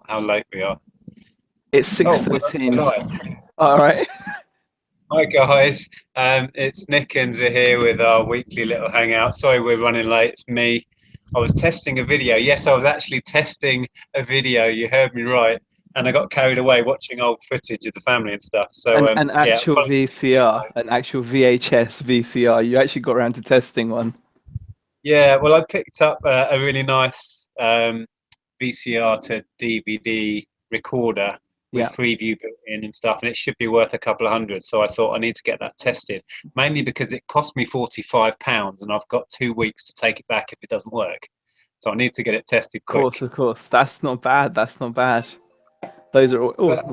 how late we are. It's Oh, 6:13. we're live. All right. Hi guys, it's Nick and Zaheer with our weekly little hangout. Sorry we're running late. It's me. I was testing a video. Yes, I was actually testing a video. You heard me right. And I got carried away watching old footage of the family and stuff. So An yeah, actual VCR, an actual VHS VCR. You actually got around to testing one. yeah. Well, I picked up a really nice VCR to DVD recorder with Yeah. Freeview built in and stuff, and it should be worth a couple of hundred. So I thought I need to get that tested, mainly because it cost me £45, and I've got 2 weeks to take it back if it doesn't work. So I need to get it tested quick. Of course. That's not bad. That's not bad. Those are all. But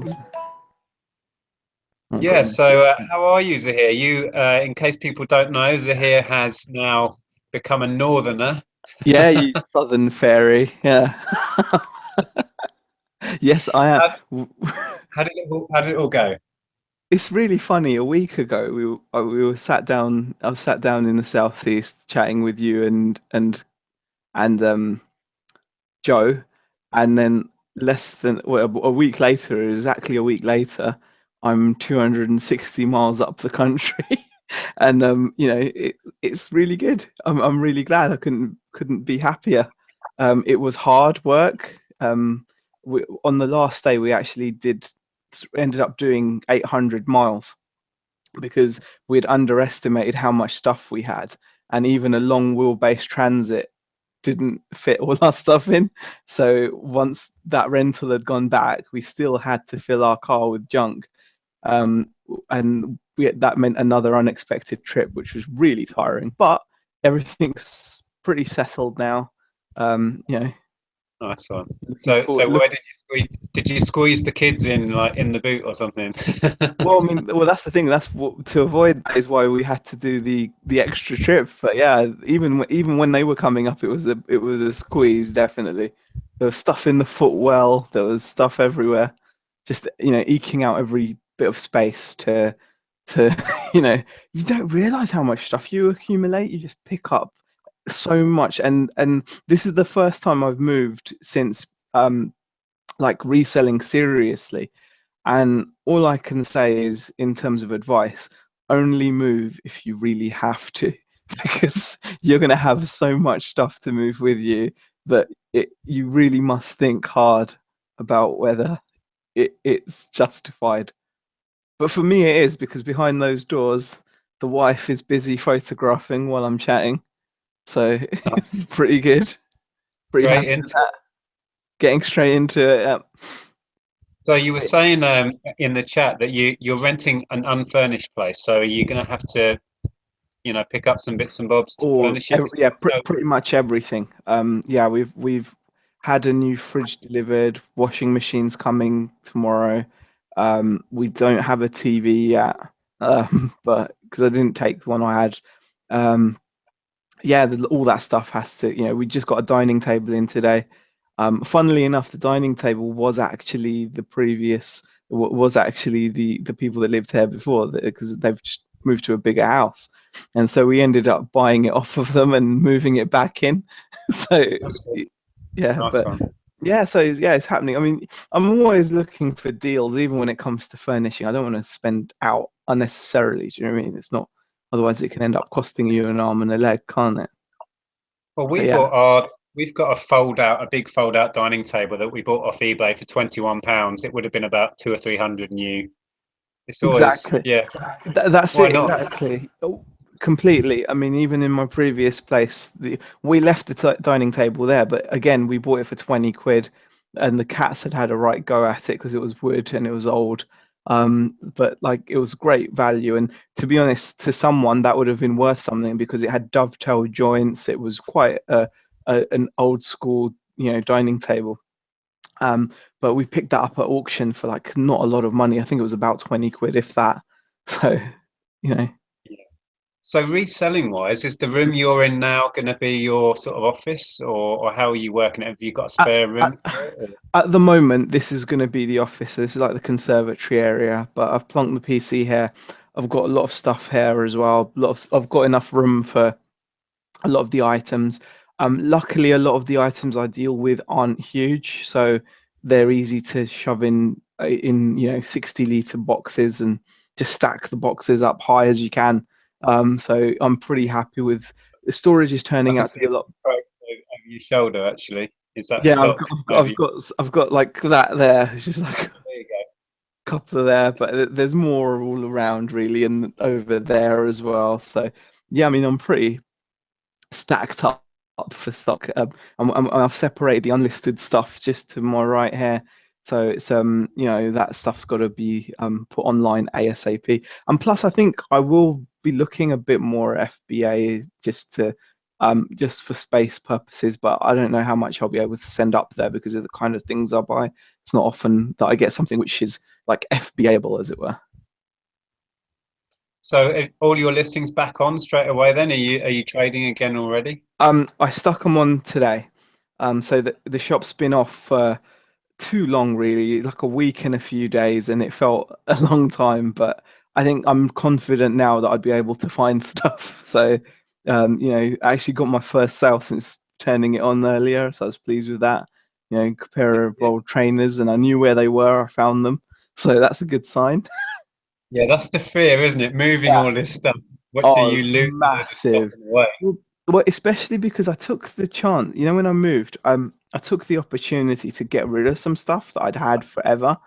Oh, yeah, God. so how are you, Zaheer? You, in case people don't know, Zaheer has now become a northerner. Yeah, you Southern Fairy. Yeah. Yes, I How, am. how did it all go? It's really funny. A week ago, we were sat down. I was sat down in the southeast, chatting with you and Joe, and then less than well, a week later, exactly a week later, I'm 260 miles up the country, and it's really good. I'm really glad. I couldn't be happier. It was hard work. On the last day, we actually ended up doing 800 miles because we'd underestimated how much stuff we had, and even a long wheelbase transit didn't fit all our stuff in. So once that rental had gone back, we still had to fill our car with junk. Um, and that meant another unexpected trip, which was really tiring. But everything's pretty settled now. You know, Nice one. looking So forward. where did you squeeze the kids in like in the boot or something? Well, I mean, that's the thing. That's what to avoid that is why we had to do the extra trip. But yeah, even when they were coming up, it was a squeeze. Definitely, there was stuff in the footwell. There was stuff everywhere. Just eking out every bit of space to you don't realize how much stuff you accumulate. You just pick up so much, and this is the first time I've moved since like reselling seriously. And all I can say is, in terms of advice, only move if you really have to, because you're going to have so much stuff to move with you that you really must think hard about whether it's justified. But for me, it is, because behind those doors, the wife is busy photographing while I'm chatting. So it's pretty good. Pretty Straight happy with into that. Getting straight into it. So you were saying in the chat that you're renting an unfurnished place. So are you going to have to, pick up some bits and bobs to furnish it? Yeah, No. pretty much everything. Yeah, we've had a new fridge delivered, washing machine's coming tomorrow. We don't have a TV yet, but because I didn't take the one I had. Um, yeah, all that stuff has to. We just got a dining table in today. Funnily enough, the dining table was actually the people that lived here before, because they've just moved to a bigger house, and so we ended up buying it off of them and moving it back in. So That's good. yeah, Nice but one. yeah, so yeah, it's happening. I mean, I'm always looking for deals, even when it comes to furnishing. I don't want to spend out unnecessarily. Do you know what I mean? It's not. Otherwise, it can end up costing you an arm and a leg, can't it? Well, But yeah, we've got a big fold out dining table that we bought off eBay for £21. It would have been about two or three hundred new. It's always, exactly. yeah, That's why it, not? exactly. Oh, completely. I mean, even in my previous place, we left the dining table there, but again, we bought it for 20 quid, and the cats had a right go at it because it was wood and it was old. But like, it was great value. And to be honest, to someone that would have been worth something because it had dovetail joints. It was quite an old school, dining table. But we picked that up at auction for like not a lot of money. I think it was about 20 quid, if that. So, you know, Yeah. So reselling wise, is the room you're in now going to be your sort of office, or how are you working it? Have you got a at, spare room at, for it? Or? at the moment, this is going to be the office. So this is like the conservatory area, but I've plonked the PC here. I've got a lot of stuff here as well. I've got enough room for a lot of the items. Luckily, a lot of the items I deal with aren't huge, so they're easy to shove in 60-liter boxes and just stack the boxes up high as you can. So I'm pretty happy with the storage is I turning can out to see be a it lot. over your shoulder. Actually, is that Yeah, stock over? I've got like that there. It's just like a There you go. couple there, but there's more all around really, and over there as well. So yeah, I mean, I'm pretty stacked up for stock. I've separated the unlisted stuff just to my right here. So it's that stuff's got to be put online ASAP. And plus, I think I will be looking a bit more at FBA just for space purposes. But I don't know how much I'll be able to send up there because of the kind of things I buy. It's not often that I get something which is like FBA-able, as it were. So all your listings back on straight away. Then are you trading again already? I stuck them on today. So the shop's been off for too long, really, like a week and a few days, and it felt a long time. But I think I'm confident now that I'd be able to find stuff. So, I actually got my first sale since turning it on earlier, so I was pleased with that. A pair of old trainers, and I knew where they were. I found them, so that's a good sign. Yeah, that's the fear, isn't it? Moving Yeah. all this stuff. What do Oh, you lose a load of stuff massive. in the way? Well, especially because I took the chance. When I moved, I took the opportunity to get rid of some stuff that I'd had forever.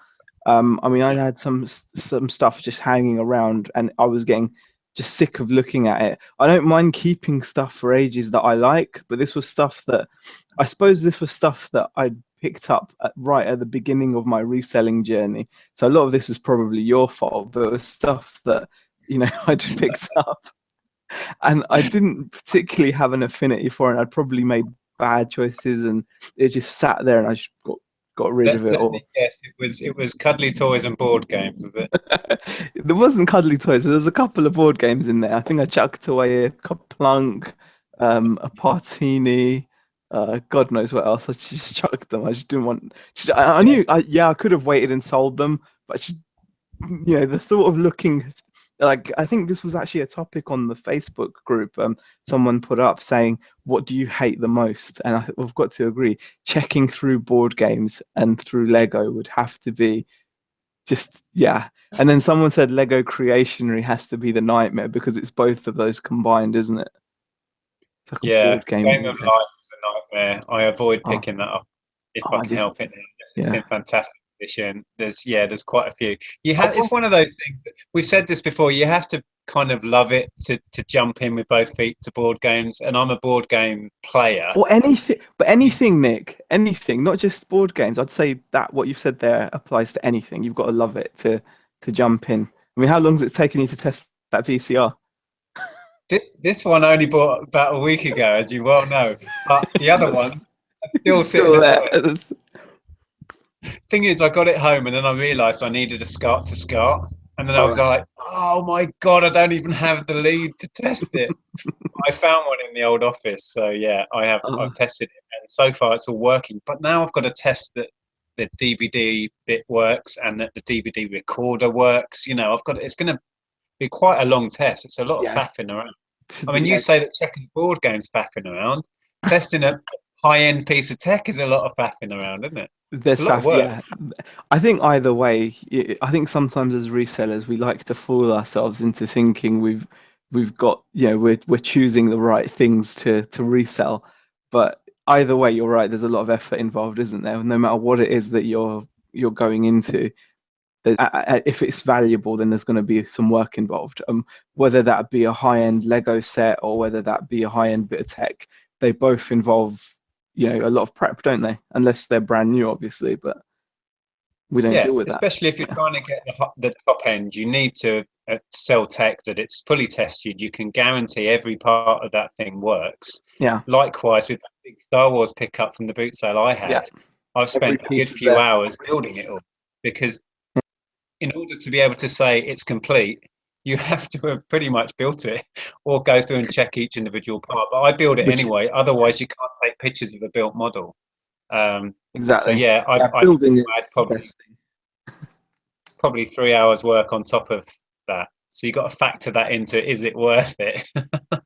I mean, I Yeah. had some stuff just hanging around, and I was getting just sick of looking at it. I don't mind keeping stuff for ages that I like, but this was stuff that I suppose this was stuff that I picked up right at the beginning of my reselling journey. So a lot of this is probably your fault, but it was stuff that I'd picked up, and I didn't particularly have an affinity for it. I'd probably made bad choices, and it just sat there, and I just got rid of it Let me all. guess. It was cuddly toys and board games, was it? There wasn't cuddly toys, but there's a couple of board games in there. I think I chucked away a Plunk, a Partini, God knows what else. I just chucked them. I just didn't want. I Yeah. knew. I could have waited and sold them, but the thought of looking like I think this was actually a topic on the Facebook group. Someone put up saying, "What do you hate the most?" And I've got to agree. Checking through board games and through Lego would have to be just yeah. And then someone said Lego Creationary has to be the nightmare because it's both of those combined, isn't it? It's like a Yeah, board game Game of weekend. Life is a nightmare. I avoid Oh, picking that up if I I can just help it. It's yeah. in fantastic condition. There's quite a few. Oh, It's one of those things. We've said this before. You have to kind of love it to jump in with both feet to board games. And I'm a board game player. or anything, but anything, Nick, anything, not just board games. I'd say that what you've said there applies to anything. You've got to love it to jump in. I mean, how long has it taken you to test that VCR? This one I only bought about a week ago, as you well know. But the other That's ones are still it's sitting still at there. work. Thing is, I got it home and then I realised I needed a SCART to SCART, and then I All was right. like, "Oh my god, I don't even have the lead to test it." I found one in the old office, so yeah, I have. Oh, I've tested it, and so far it's all working. But now I've got to test that the DVD bit works and that the DVD recorder works. I've got. It's going to be quite a long test. It's a lot of yeah. faffing around. To I do, mean, you yeah. say that checking board games faffing around, testing a high-end piece of tech is a lot of faffing around, isn't it? It's There's a lot of faff, work. yeah. I think either way, I think sometimes as resellers we like to fool ourselves into thinking we've got we're choosing the right things to resell, but either way, you're right. There's a lot of effort involved, isn't there? No matter what it is that you're going into, if it's valuable, then there's going to be some work involved. Whether that be a high-end Lego set or whether that be a high-end bit of tech, they both involve a lot of prep, don't they? Unless they're brand new, obviously, but we don't Yeah, deal with that. especially if you're Yeah, trying to get the top end, you need to sell tech that it's fully tested. You can guarantee every part of that thing works. yeah, Likewise, with that big Star Wars pickup from the boot sale I yeah. had, I've Every spent a good piece is few there. hours building it all because in order to be able to say it's complete, you have to have pretty much built it or go through and check each individual part. But I build it Which anyway. Otherwise, you can't take pictures of a built model. Um, so exactly. yeah, Yeah, I building had is the best thing. probably 3 hours work on top of that. So you got to factor that into is it worth it?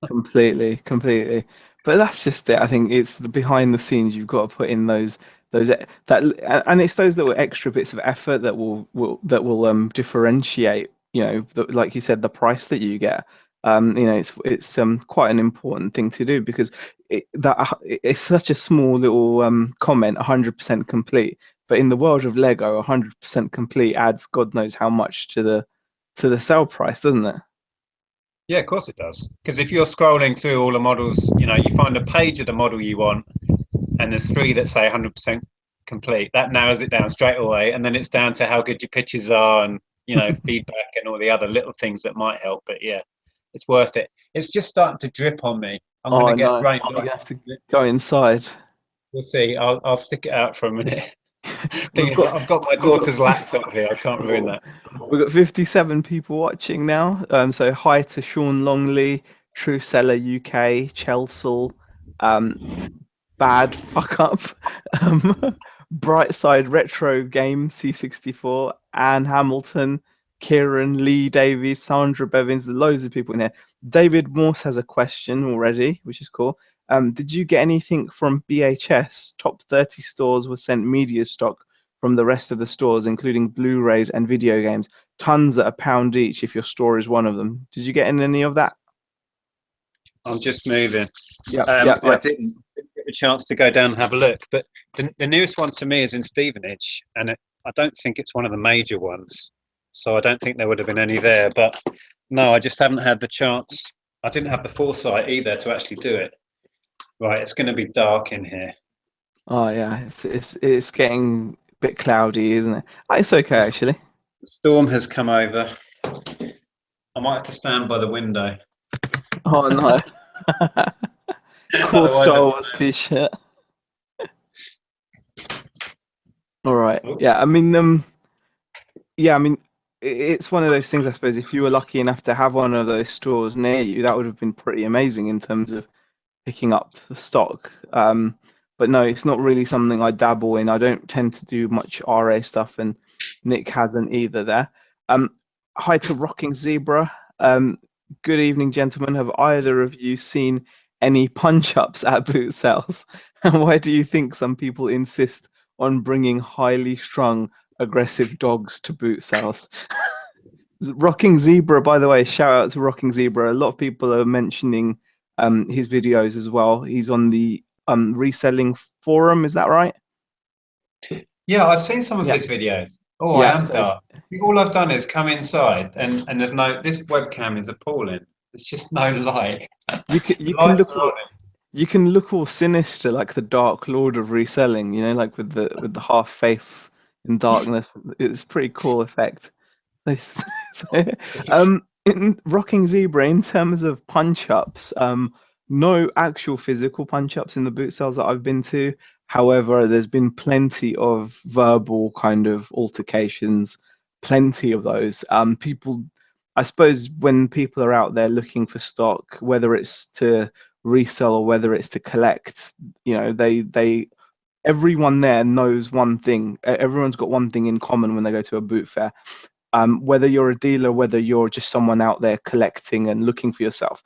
Completely, completely. But that's just it. I think it's the behind the scenes. You've got to put in those those and it's those little extra bits of effort that will differentiate, like you said, the price that you get. It's quite an important thing to do, because it's such a small little comment, 100% complete, but in the world of Lego, 100% complete adds God knows how much to the sale price, doesn't it? Yeah, of course it does. Because if you're scrolling through all the models, you find a page of the model you want, and there's three that say 100% complete. That narrows it down straight away, and then it's down to how good your pictures are, and feedback and all the other little things that might help. But yeah, it's worth it. It's just starting to drip on me. I'm Oh gonna get no, rained you're on. gonna have to go inside. We'll see. I'll stick it out for a minute. Thing We've is, got I've got my daughter's laptop here. I can't ruin that. we've got 57 people watching now. So hi to Sean Longley, True Seller UK, Chelsea, um, Bad Fuck Up, Brightside Retro Game C64, Anne Hamilton, Kieran, Lee Davies, Sandra Bevins. There's loads of people in here. David Morse has a question already, which is cool. Did you get anything from BHS? Top 30 stores were sent media stock from the rest of the stores, including Blu-rays and video games. Tons at £1 each if your store is one of them. Did you get any of that? I'm just moving. Yeah, I didn't get a chance to go down and have a look, but the nearest one to me is in Stevenage, and I don't think it's one of the major ones, so I don't think there would have been any there. But no, I just haven't had the chance. I didn't have the foresight either to actually do it. Right, it's going to be dark in here. Oh yeah, it's getting a bit cloudy, isn't it? It's okay actually. The storm has come over. I might have to stand by the window. Oh no. Cool Otherwise, Star Wars t-shirt. All right. Yeah, it's one of those things, I suppose. If you were lucky enough to have one of those stores near you, that would have been pretty amazing in terms of picking up the stock. But no, it's not really something I dabble in. I don't tend to do much RA stuff, and Nick hasn't either there. Hi to Rocking Zebra. Good evening, gentlemen. Have either of you seen any punch-ups at boot sales? And why do you think some people insist on bringing highly strung, aggressive dogs to boot sales? Rocking Zebra, by the way, shout out to Rocking Zebra. A lot of people are mentioning his videos as well. He's on the reselling forum, is that right? yeah, I've seen some of Yeah. his videos. Oh, I Yeah, am so dark. All I've done is come inside, and there's no. This webcam is appalling. There's just no light. you can The you can lights look are on it. you can look all sinister like the Dark Lord of reselling, like with the half face in darkness. It's a pretty cool effect. So, in Rocking Zebra, in terms of punch ups, no actual physical punch ups in the boot sales that I've been to. However, there's been plenty of verbal kind of altercations, plenty of those. People, I suppose, when people are out there looking for stock, whether it's to resell or whether it's to collect, they everyone there knows one thing. Everyone's got one thing in common when they go to a boot fair. Whether you're a dealer, whether you're just someone out there collecting and looking for yourself,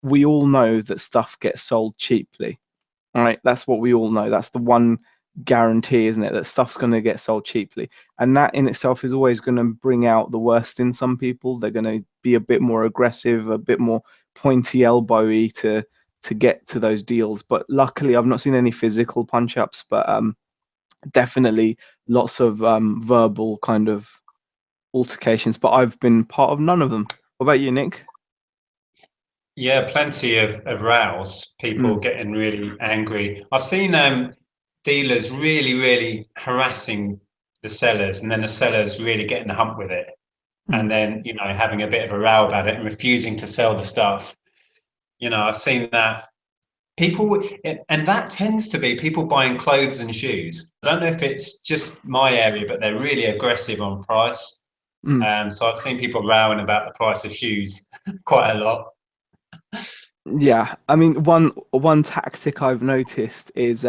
we all know that stuff gets sold cheaply. All right, that's what we all know. That's the one guarantee, isn't it? That stuff's going to get sold cheaply, and that in itself is always going to bring out the worst in some people. They're going to be a bit more aggressive, a bit more pointy elbowy to get to those deals. But luckily, I've not seen any physical punch ups, but definitely lots of verbal kind of altercations, but I've been part of none of them. What about you, Nick? Yeah, plenty of rows. People getting really angry. I've seen dealers really harassing the sellers, and then the sellers really getting the hump with it, and then having a bit of a row about it and refusing to sell the stuff. I've seen that. People, and that tends to be people buying clothes and shoes. I don't know if it's just my area, but they're really aggressive on price. So I've seen people rowing about the price of shoes quite a lot. Yeah, I mean, one tactic I've noticed is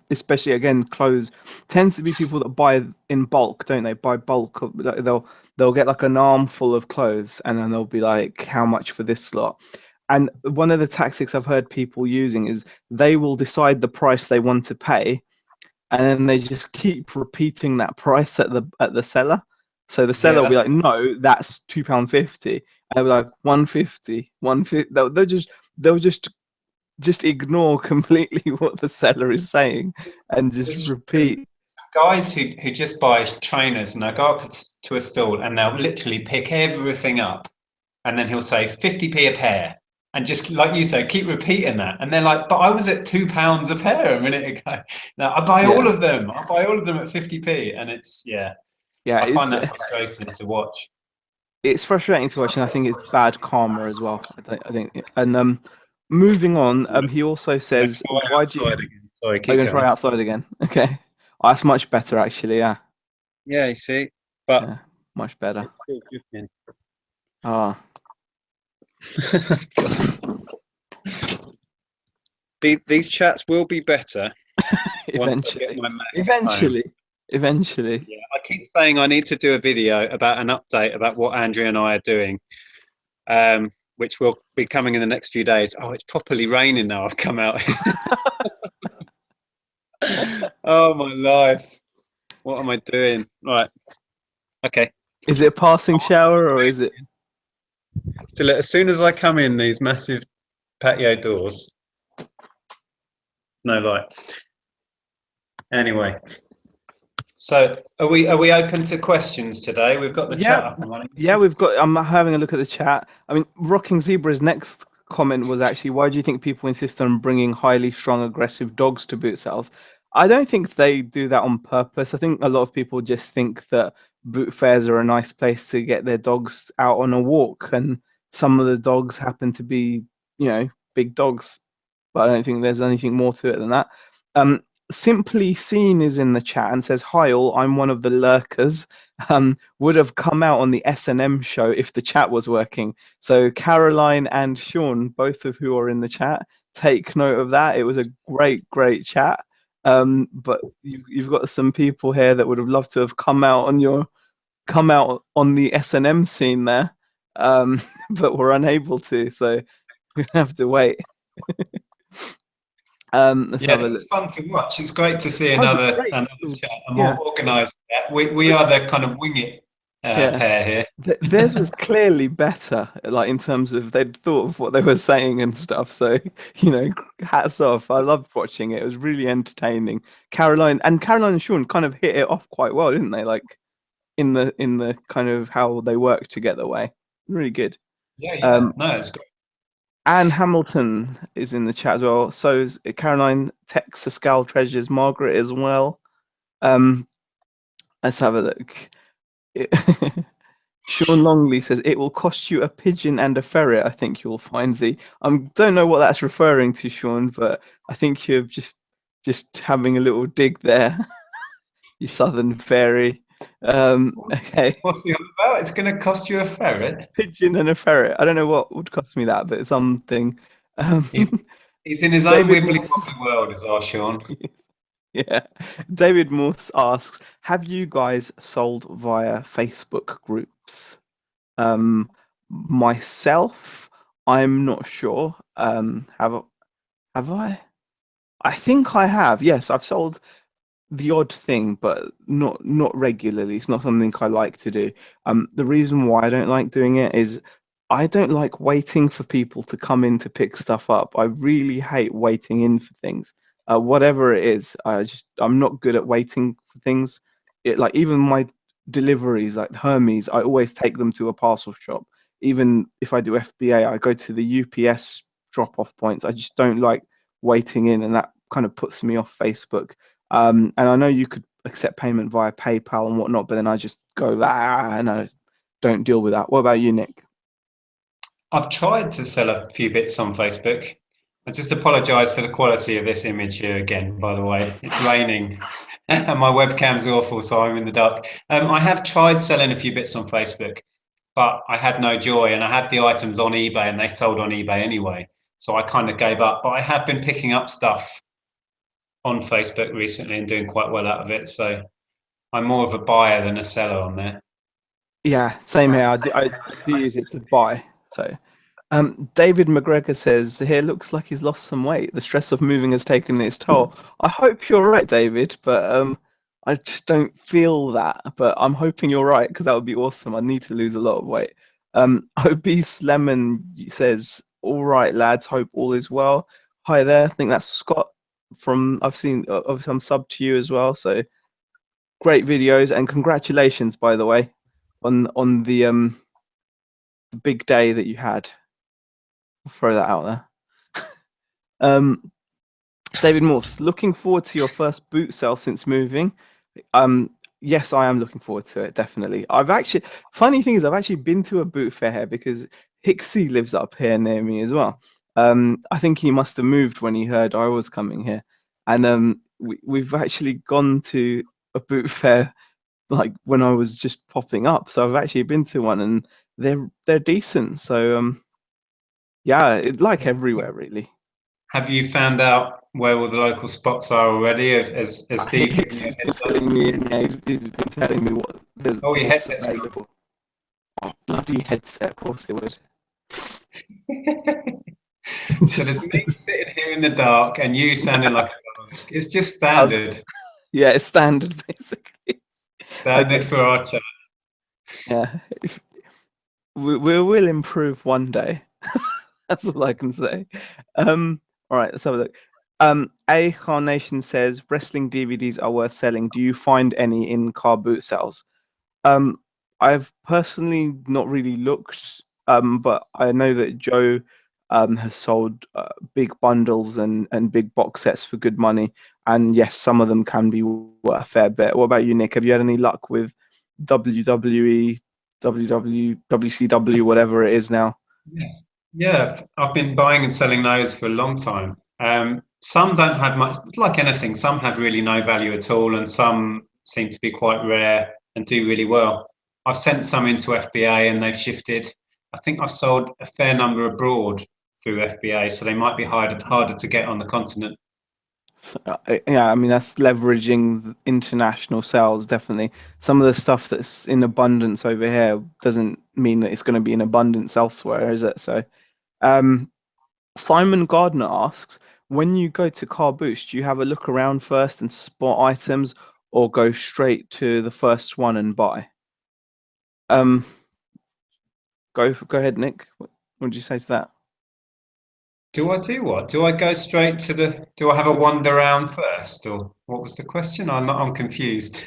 especially again clothes tends to be people that buy in bulk, don't they? Buy bulk. They'll get like an armful of clothes, and then they'll be like, "How much for this lot?" And one of the tactics I've heard people using is they will decide the price they want to pay, and then they just keep repeating that price at the seller. So the seller Yeah, will be like, "No, that's £2.50," and they'll be like, 150, 150. They'll just ignore completely what the seller is saying and just there's repeat. guys who just buy trainers and they'll go up to a stall and they'll literally pick everything up and then he'll say 50p a pair. And just like you say, keep repeating that. And they're like, but I was at £2 a pair a minute ago. Now I buy all Yeah, of them. I buy all of them at 50p. And it's, yeah, yeah. I find that frustrating to watch. It's frustrating to watch, and I think it's bad karma as well. I think, and moving on, he also I'm going to says, try "Why do you, outside again. Sorry, are you keep going to try going. outside again?" Okay, oh, that's much better actually. Yeah, Yeah, you see, but yeah, much better. it's still cooking. Ah, These chats will be better once I get eventually, my Mac home. eventually, eventually. Yeah, I keep saying I need to do a video about an update about what Andrea and I are doing, which will be coming in the next few days. Oh, it's properly raining now. I've come out. Oh my life! What am I doing? Right. Okay. Is it a passing shower or is it? So as soon as I come in these massive patio doors, no light. Anyway, so are we open to questions today? We've got the Yeah, chat up and running. yeah. We've got. I'm having a look at the chat. I mean, Rocking Zebra's next comment was actually, "Why do you think people insist on bringing highly strung, aggressive dogs to boot sales?" I don't think they do that on purpose. I think a lot of people just think that boot fairs are a nice place to get their dogs out on a walk, and some of the dogs happen to be, big dogs. But I don't think there's anything more to it than that. Um, Simply Seen is in the chat and says, "Hi all, I'm one of the lurkers. Would have come out on the S&M show if the chat was working." So Caroline and Sean, both of who are in the chat, take note of that. It was a great, great chat. But you've got some people here that would have loved to have come out on the S&M scene there, but were unable to. So we have to wait. Let's Yeah, have a that was look. fun to watch. It's great to see Oh, it's another great. chat, a more Yeah, organised chat. We are the kind of wing it yeah. pair here. Theirs was clearly better, like in terms of they'd thought of what they were saying and stuff. So, hats off. I loved watching it. It was really entertaining. Caroline and Sean kind of hit it off quite well, didn't they? Like in the kind of how they worked together way. Really good. Yeah, yeah. Um, No, it's great. Anne Hamilton is in the chat as well. So is Caroline Texas Scal Treasures Margaret as well. Let's have a look. Sean Longley says it will cost you a pigeon and a ferret. I think you'll find Z. Don't know what that's referring to, Sean, but I think you're just having a little dig there. You southern fairy. Okay, What's the other about? It's going to cost you a ferret. pigeon and a ferret. I don't know what would cost me that, but it's something. Um, He's he's in his own David wibbly Morse. wobbly world, is our Sean. Yeah. David Morse asks, have you guys sold via Facebook groups? Myself, I'm not sure. Have I? I think I have. Yes, I've sold the odd thing, but not regularly. It's not something I like to do. The reason why I don't like doing it is I don't like waiting for people to come in to pick stuff up. I really hate waiting in for things. Whatever it is, I'm not good at waiting for things. It like even my deliveries, like Hermes, I always take them to a parcel shop. Even if I do FBA, I go to the UPS drop off points. I just don't like waiting in, and that kind of puts me off Facebook. And I know you could accept payment via PayPal and whatnot, but then I just go, and I don't deal with that. What about you, Nick? I've tried to sell a few bits on Facebook. I just apologise for the quality of this image here again, by the way. It's raining and my webcam's awful, so I'm in the dark. I have tried selling a few bits on Facebook, but I had no joy, and I had the items on eBay and they sold on eBay anyway. So I kind of gave up, but I have been picking up stuff on Facebook recently and doing quite well out of it. So I'm more of a buyer than a seller on there. Yeah, same here. I do use it to buy. So David McGregor says here looks like he's lost some weight. The stress of moving has taken its toll. I hope you're right, David, but I just don't feel that. But I'm hoping you're right because that would be awesome. I need to lose a lot of weight. Obese Lemon says, "All right, lads. Hope all is well." Hi there. I think that's Scott from. I've seen. Obviously, I'm sub to you as well. So great videos and congratulations, by the way, on the big day that you had. I'll throw that out there. Um, David Morse, looking forward to your first boot sale since moving. Yes, I am looking forward to it, definitely. Funny thing is, I've actually been to a boot fair here because Hixie lives up here near me as well. I think he must have moved when he heard I was coming here. And we've actually gone to a boot fair like when I was just popping up. So I've actually been to one and they're decent. So yeah, like everywhere really. Have you found out where all the local spots are already? Has Steve given you a He's been heads up? filling me in. Yeah, he's been telling me Oh, your what's headset's available. Oh, bloody headset, of course it would. gone. So Just there's me sitting here in the dark and you sounding like a dog. It's just us. standard, Yeah, it's standard basically. Okay. standard for our chat. Yeah, we will improve one day. That's all I can say. All right, let's have a look. A Carnation says wrestling DVDs are worth selling. Do you find any in car boot sales? Um, I've personally not really looked, but I know that Joe has sold big bundles and big box sets for good money. And yes, some of them can be worth a fair bit. What about you, Nick? Have you had any luck with WWE, WCW, whatever it is now? Yeah, yeah. I've been buying and selling those for a long time. Some don't have much, like anything. Some have really no value at all, and some seem to be quite rare and do really well. I've sent some into FBA, and they've shifted. I think I've sold a fair number abroad through FBA, so they might be harder to get on the continent. So, yeah, I mean that's leveraging international sales definitely. Some of the stuff that's in abundance over here doesn't mean that it's going to be in abundance elsewhere, is it? So, um, Simon Gardner asks, when you go to Car Boost, do you have a look around first and spot items, or go straight to the first one and buy? Um, go ahead, Nick. What did you say to that? Do I do what? Do I go straight to the? Do I have a wander around first, or what was the question? I'm confused.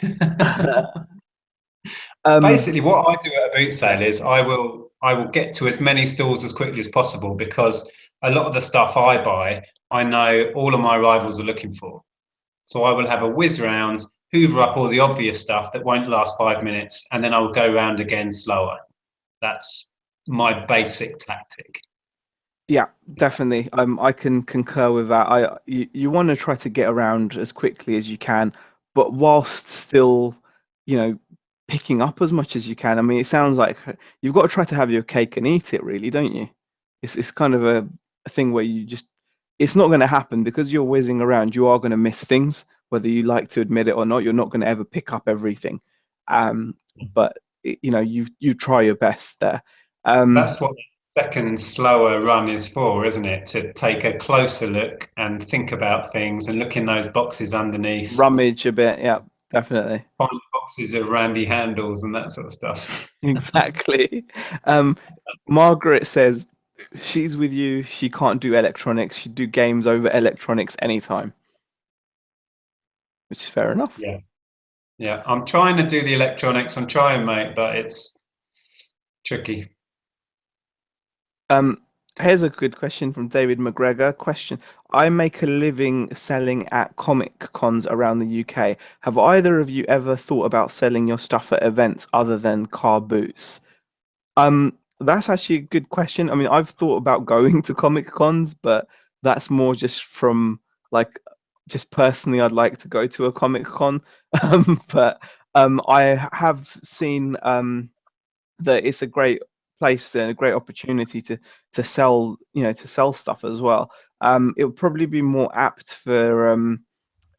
Um, Basically, what I do at a boot sale is I will get to as many stores as quickly as possible because a lot of the stuff I buy, I know all of my rivals are looking for. So I will have a whiz round, hoover up all the obvious stuff that won't last 5 minutes, and then I will go round again slower. That's my basic tactic. Yeah, definitely. I can concur with that. You want to try to get around as quickly as you can, but whilst still, you know, picking up as much as you can. I mean, it sounds like you've got to try to have your cake and eat it, really, don't you? It's kind of a thing where you just it's not going to happen because you're whizzing around. You are going to miss things, whether you like to admit it or not. You're not going to ever pick up everything. But you try your best there. Um, That's what the second slower run is for, isn't it? To take a closer look and think about things and look in those boxes underneath, Rummage a bit, yeah, definitely. find boxes of randy handles and that sort of stuff. Exactly. Um, Margaret says she's with you. She can't do electronics. She'd do games over electronics anytime, which is fair enough. Yeah. Yeah, I'm trying to do the electronics. I'm trying, mate, but it's tricky. Um, Here's a good question from David McGregor. Question: I make a living selling at comic cons around the UK. Have either of you ever thought about selling your stuff at events other than car boots? That's actually a good question. I mean, I've thought about going to Comic Cons, but that's more just from like just personally, I'd like to go to a Comic Con. But I have seen that it's a great place and a great opportunity to sell, to sell stuff as well. It would probably be more apt for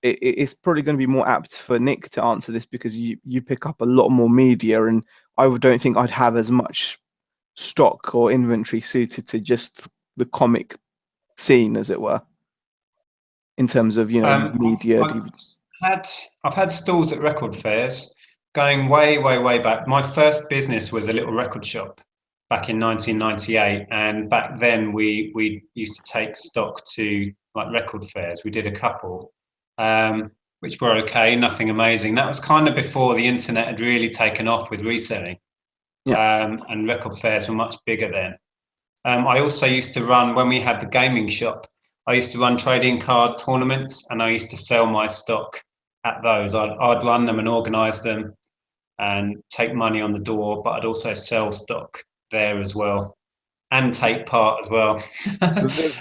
it's probably going to be more apt for Nick to answer this because you pick up a lot more media, and don't think I'd have as much stock or inventory suited to just the comic scene, as it were, in terms of media? I've had I've had stalls at record fairs going way back. My first business was a little record shop back in 1998, and back then we used to take stock to like record fairs. We did a couple, which were okay, nothing amazing. That was kind of before the internet had really taken off with reselling, Yeah. and record fairs were much bigger then. I also used to run, when we had the gaming shop, I used to run trading card tournaments, and I used to sell my stock at those. I'd run them and organise them and take money on the door, but I'd also sell stock there as well and take part as well.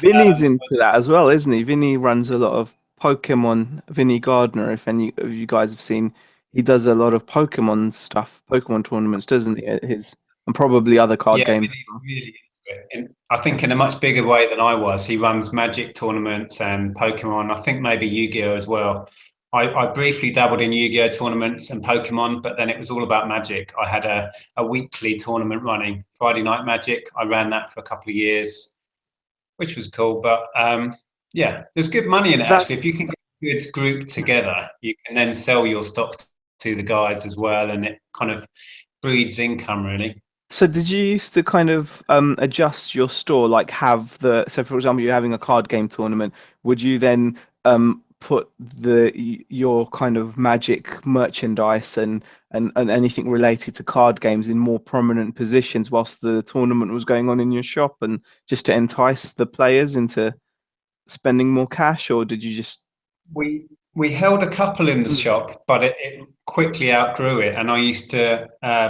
Vinny's into that as well, isn't he? Vinny runs a lot of Pokemon. Vinny Gardner, if any of you guys have seen, he does a lot of Pokemon stuff, Pokemon tournaments, doesn't he? At his and probably other card Yeah, games. Vinny's really into it. I think in a much bigger way than I was. He runs Magic tournaments and Pokemon. I think maybe Yu-Gi-Oh as well. I briefly dabbled in Yu-Gi-Oh tournaments and Pokemon, but then it was all about Magic. I had a weekly tournament running, Friday Night Magic. I ran that for a couple of years, which was cool. But yeah, there's good money in it actually. If That's you can get a good group together, you can then sell your stock to the guys as well, and it kind of breeds income really. So did you used to kind of adjust your store, like have the so for example, you're having a card game tournament, would you then put your kind of magic merchandise and anything related to card games in more prominent positions whilst the tournament was going on in your shop and just to entice the players into spending more cash, or did you just We held a couple in the Mm. shop, but it quickly outgrew it. And I used to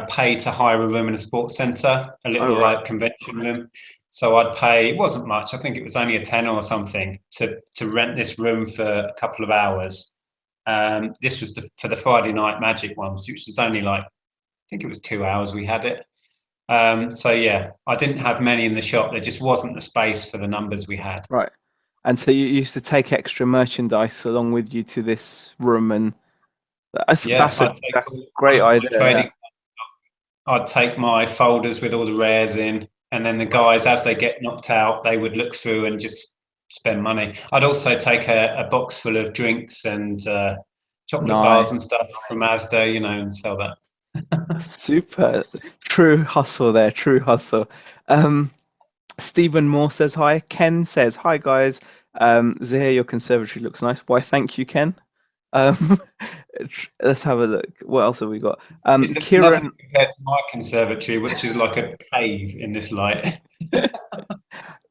pay to hire a room in a sports centre, a Oh little right. like convention room. So I'd pay. It wasn't much. I think it was only a tenner or something to rent this room for a couple of hours. This was for the Friday Night Magic ones, which was only like I think it was 2 hours we had it. So yeah, I didn't have many in the shop. There just wasn't the space for the numbers we had. Right. And so you used to take extra merchandise along with you to this room, and that's Yeah, that's a that's a great all my idea. Yeah. trading. I'd take my folders with all the rares in, and then the guys, as they get knocked out, they would look through and just spend money. I'd also take a box full of drinks and chocolate bars and Nice. stuff from Asda, and sell that. Super. True hustle there. True hustle. Um, Stephen Moore says hi. Ken says hi, guys. Zaheer, your conservatory looks nice. Why, thank you, Ken. Um, let's have a look. What else have we got? It looks nothing Kieran. compared to my conservatory, which is like a cave in this light.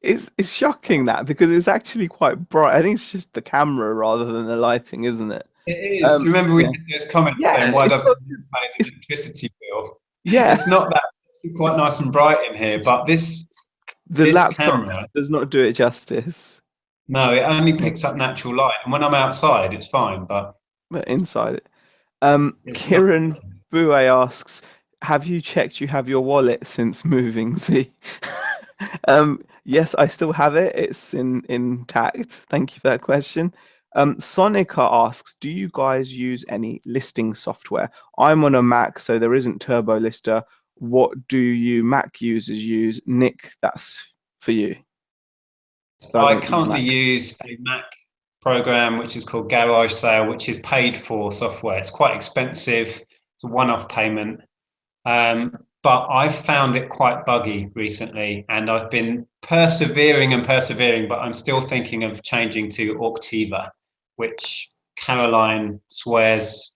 It's shocking that because it's actually quite bright. I think it's just the camera rather than the lighting, isn't it? It is. Remember we Yeah. had those comments saying, Yeah, why it's doesn't not, it pay its it's electricity bill? yeah. It's not that. It's quite nice and bright in here, but this The this laptop camera, does not do it justice. no, it only picks up natural light. And when I'm outside, it's fine, but But inside it. it's not. Kieran Bouet asks, "Have you checked you have your wallet since moving?" See, yes, I still have it. It's intact. Thank you for that question. Sonica asks, "Do you guys use any listing software?" I'm on a Mac, so there isn't Turbo Lister. What do you Mac users use? Nick, that's for you. I I don't use currently Mac. use a Mac program which is called Garage Sale, which is paid for software. It's quite expensive. It's a one-off payment. But I've found it quite buggy recently, and I've been persevering, but I'm still thinking of changing to Auctiva, which Caroline swears,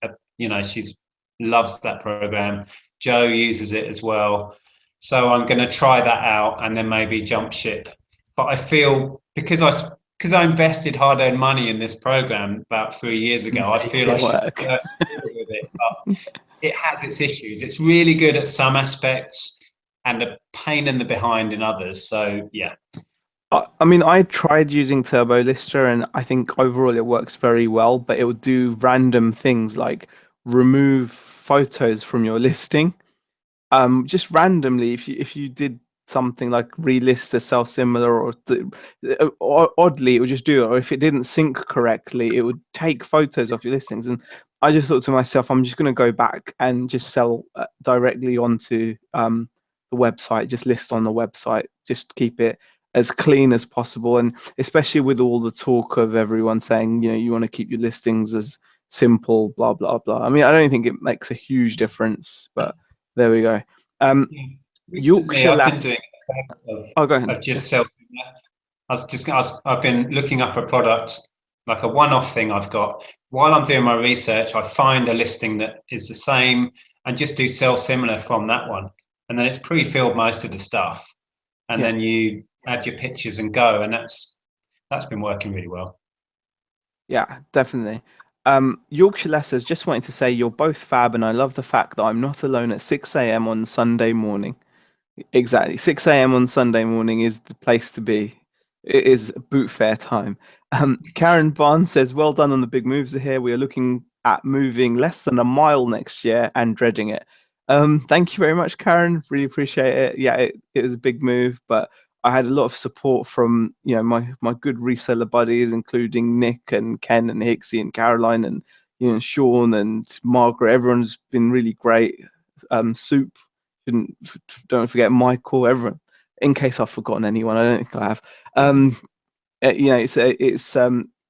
she's loves that program. Joe uses it as well. So I'm going to try that out and then maybe jump ship. But I feel because I invested hard-earned money in this program about 3 years ago, I Make feel I it should work. persevere with it. But it has its issues. It's really good at some aspects and a pain in the behind in others. So yeah, I mean, I tried using Turbo Lister, and I think overall it works very well, but it will do random things like remove photos from your listing. Just randomly, if you did something like relist a sell similar or oddly, it would just do it. Or if it didn't sync correctly, it would take photos of your listings. And I just thought to myself, I'm just going to go back and just sell directly onto website, just list on the website, just keep it as clean as possible. And especially with all the talk of everyone saying, you want to keep your listings as simple, blah, blah, blah. I mean, I don't think it makes a huge difference, but there we go. Yeah. Recently, Yorkshire I've been doing Lass. Oh, go ahead. of just self. I've been looking up a product, like a one-off thing I've got. While I'm doing my research, I find a listing that is the same and just do sell similar from that one. And then it's pre-filled most of the stuff. And Yeah. then you add your pictures and go. And that's been working really well. Yeah, definitely. Yorkshire Lessers, just wanted to say you're both fab, and I love the fact that I'm not alone at 6 a.m. on Sunday morning. Exactly. 6 a.m. on Sunday morning is the place to be. It is boot fair time. Karen Barnes says, well done on the big moves here. We are looking at moving less than a mile next year and dreading it. Thank you very much, Karen. Really appreciate it. Yeah, it was a big move, but I had a lot of support from my good reseller buddies, including Nick and Ken and Hixie and Caroline and Sean and Margaret. Everyone's been really great. Soup, don't forget Michael. Everyone. In case I've forgotten anyone, I don't think I have.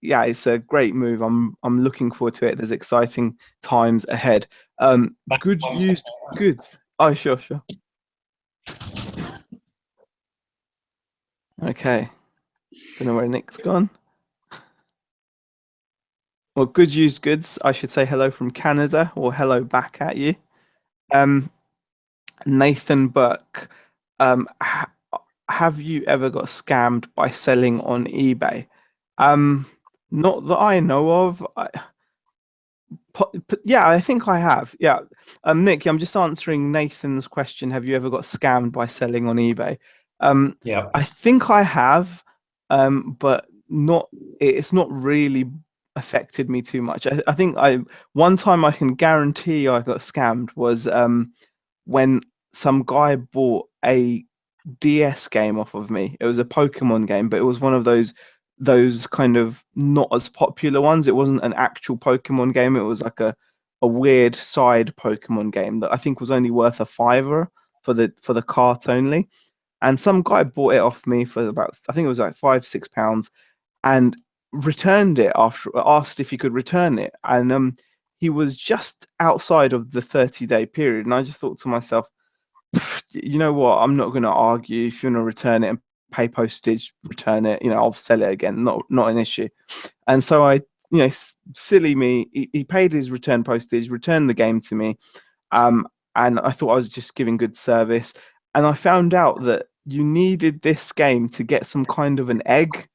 It's a great move. I'm looking forward to it. There's exciting times ahead. Back Good one second. used goods. Oh, sure. Okay. Don't know where Nick's gone. Well, good used goods. I should say hello from Canada or hello back at you. Nathan Burke. Have you ever got scammed by selling on eBay? Not that I know of. Yeah, I think I have. Yeah. Nick, I'm just answering Nathan's question. Have you ever got scammed by selling on eBay? Yeah. I think I have, but it's not really affected me too much. I think one time I can guarantee I got scammed was when some guy bought a DS game off of me. It was a Pokemon game, but it was one of those kind of not as popular ones. It wasn't an actual Pokemon game. It was like a weird side Pokemon game that I think was only worth a fiver for the cart only. And some guy bought it off me for about, I think it was like £5-6, and returned it after asked if he could return it. And he was just outside of the 30-day period. And I just thought to myself, you know what? I'm not going to argue. If you want to return it and pay postage, return it. I'll sell it again. Not an issue. And so silly me, he paid his return postage, returned the game to me. And I thought I was just giving good service. And I found out that you needed this game to get some kind of an egg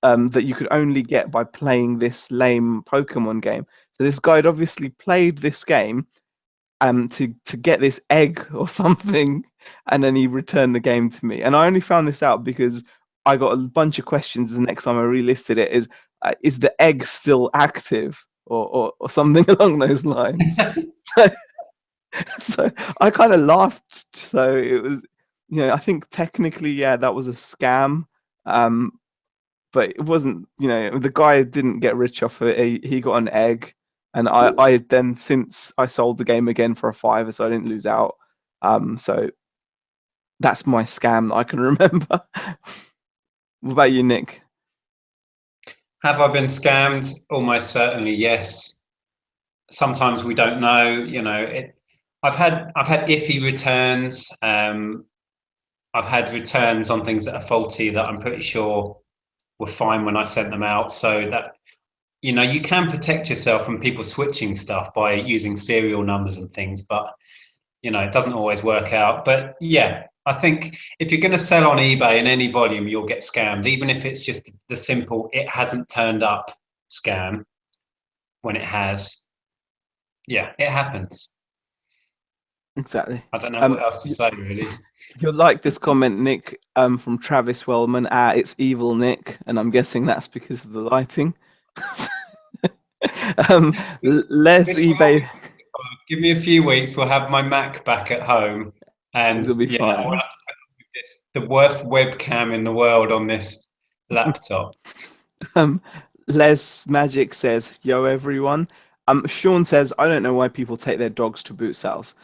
that you could only get by playing this lame Pokemon game. So this guy had obviously played this game to get this egg or something, and then he returned the game to me. And I only found this out because I got a bunch of questions the next time I relisted it. Is the egg still active or something along those lines? So I kind of laughed. So it was, I think technically, yeah, that was a scam. But it wasn't, the guy didn't get rich off it. He got an egg. And I then, since I sold the game again for a fiver, so I didn't lose out. So that's my scam that I can remember. What about you, Nick? Have I been scammed? Almost certainly, yes. Sometimes we don't know. I've had iffy returns. I've had returns on things that are faulty that I'm pretty sure were fine when I sent them out. So that you can protect yourself from people switching stuff by using serial numbers and things, but it doesn't always work out. But yeah, I think if you're going to sell on eBay in any volume, you'll get scammed, even if it's just the simple "it hasn't turned up" scam. When it has, yeah, it happens. Exactly. I don't know what else to say, really. You'll like this comment, Nick, from Travis Wellman. It's evil, Nick, and I'm guessing that's because of the lighting. Les eBay. Give me a few weeks. We'll have my Mac back at home, and It'll be yeah, fine. I will have to put up with the worst webcam in the world on this laptop. Les Magic says, "Yo, everyone." Sean says, "I don't know why people take their dogs to boot sales.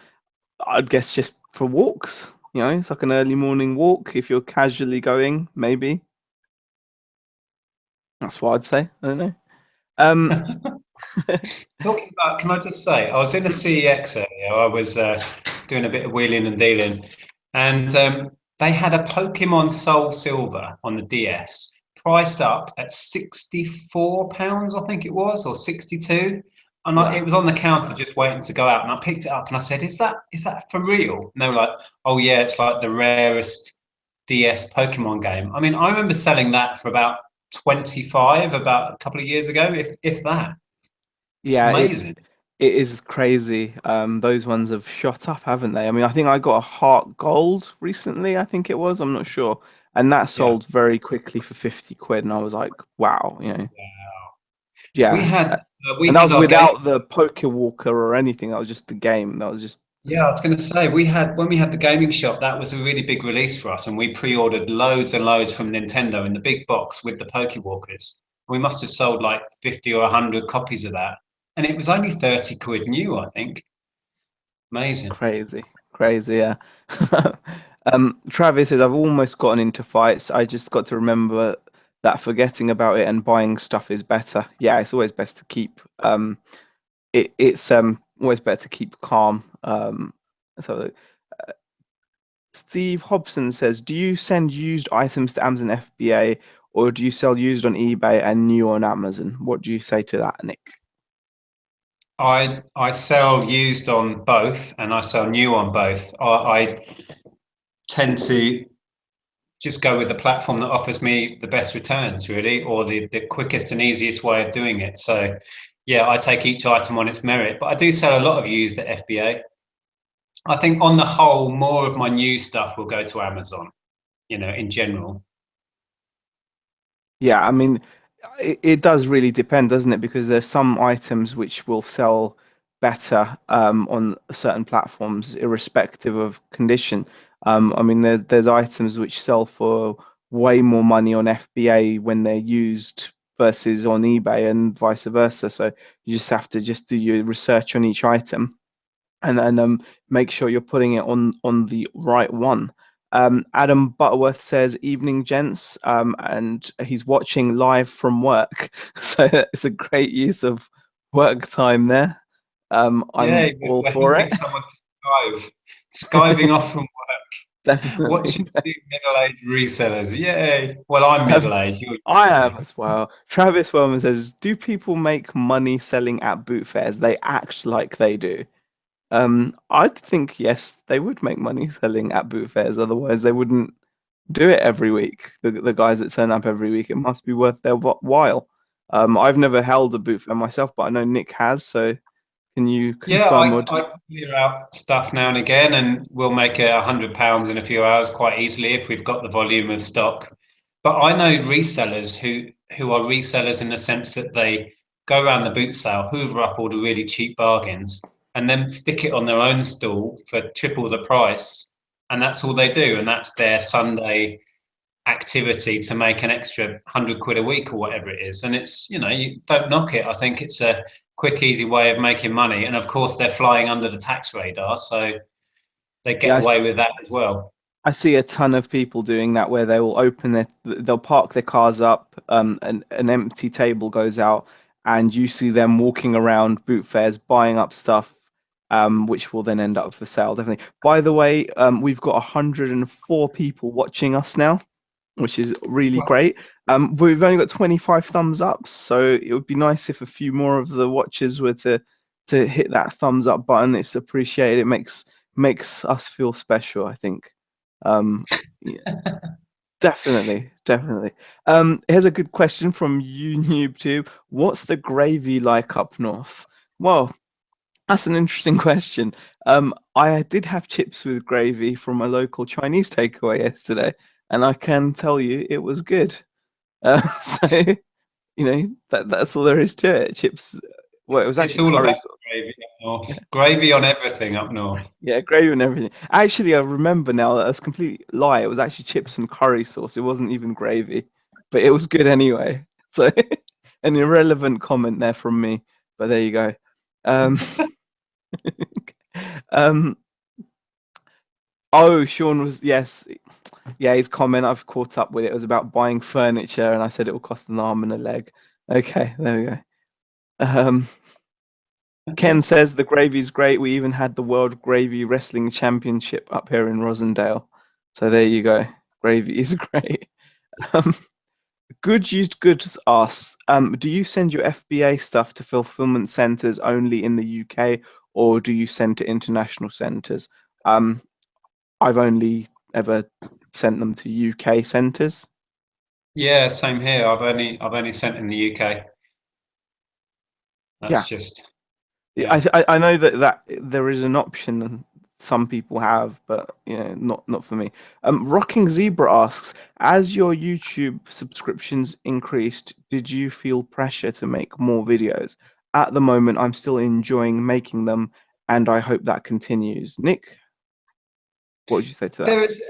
I'd guess just for walks. You know, it's like an early morning walk if you're casually going, maybe. That's what I'd say. I don't know. Um, Talking about, can I just say, I was in a CEX earlier. I was doing a bit of wheeling and dealing, and they had a Pokemon Soul Silver on the DS, priced up at £64, I think it was, or 62. And it wow. was on the counter just waiting to go out. And I picked it up and I said, is that for real? And they were like, oh, yeah, it's like the rarest DS Pokemon game. I mean, I remember selling that for about 25 about a couple of years ago, if that. Yeah, Amazing. it is crazy. Those ones have shot up, haven't they? I mean, I think I got a heart gold recently, I think it was, I'm not sure. And that Yeah. sold very quickly for 50 quid. And I was like, wow, you know, We yeah. had we And that had was our game. without the poker walker or anything. That was just the game. That was just Yeah, I was going to say we had when we had the gaming shop. That was a really big release for us, and we pre-ordered loads and loads from Nintendo in the big box with the Pokewalkers. We must have sold like 50 or 100 copies of that, and it was only 30 quid new, I think. Amazing. crazy. Crazy, yeah. Travis says, I've almost gotten into fights. I just got to remember that forgetting about it and buying stuff is better. Yeah, it's always best to keep it's always better to keep calm. So Steve Hobson says, do you send used items to Amazon FBA or do you sell used on eBay and new on Amazon? What do you say to that, Nick? I sell used on both, and I sell new on both. I tend to just go with the platform that offers me the best returns, really, or the quickest and easiest way of doing it. So, yeah, I take each item on its merit, but I do sell a lot of used at FBA. I think on the whole, more of my new stuff will go to Amazon, in general. Yeah, I mean, it does really depend, doesn't it? Because there's some items which will sell better on certain platforms, irrespective of condition. I mean, there's items which sell for way more money on FBA when they're used versus on eBay and vice versa. So you just have to just do your research on each item and then make sure you're putting it on the right one. Adam Butterworth says, "Evening, gents," and he's watching live from work, so it's a great use of work time there. I'm Yeah, all we're for helping it. someone to skiving off from Definitely. watching two middle-aged resellers. Yay! Well, I'm Um, middle-aged. You're I am younger. as well. Travis Wellman says, "Do people make money selling at boot fairs? They act like they do." I'd think yes, they would make money selling at boot fairs. Otherwise, they wouldn't do it every week. The guys that turn up every week, it must be worth their while. I've never held a boot fair myself, but I know Nick has. So can you Yeah, confirm or I clear out stuff now and again, and we'll make £100 in a few hours quite easily if we've got the volume of stock. But I know resellers who are resellers in the sense that they go around the boot sale, hoover up all the really cheap bargains, and then stick it on their own stall for triple the price, and that's all they do, and that's their Sunday activity to make an extra 100 quid a week or whatever it is. And it's, you don't knock it. I think it's a quick, easy way of making money. And of course, they're flying under the tax radar, so they get yeah, away with that as well. I see a ton of people doing that where they will they'll park their cars up, an empty table goes out, and you see them walking around boot fairs buying up stuff, which will then end up for sale. Definitely. By the way, we've got 104 people watching us now, which is really Well, great. We've only got 25 thumbs up, so it would be nice if a few more of the watchers were to hit that thumbs up button. It's appreciated. It makes us feel special, I think. Yeah, definitely, definitely. Here's a good question from YouTube. What's the gravy like up north? Well, that's an interesting question. I did have chips with gravy from a local Chinese takeaway yesterday, and I can tell you it was good. So that's all there is to it. Chips. Well, it was it's actually all curry about sauce. gravy up north. Gravy on everything up north. Yeah, gravy and everything. Actually, I remember now that that's a complete lie. It was actually chips and curry sauce. It wasn't even gravy, but it was good anyway. So, an irrelevant comment there from me, but there you go. Um, um, Oh, Sean was, yes, yeah. His comment, I've caught up with it. It was about buying furniture, and I said it will cost an arm and a leg. Okay, there we go. Um, Ken says the gravy's great. We even had the World Gravy Wrestling Championship up here in Rosendale. So there you go. Gravy is great. Um, Good Used Goods asks, do you send your FBA stuff to fulfillment centers only in the UK, or do you send to international centers? Um, I've only ever sent them to UK centers. Yeah, same here. I've only sent in the UK. That's Yeah, just I yeah. I know that there is an option that some people have, but not for me. Rocking Zebra asks, as your YouTube subscriptions increased, did you feel pressure to make more videos? At the moment, I'm still enjoying making them, and I hope that continues. Nick, what would you say to that? There is,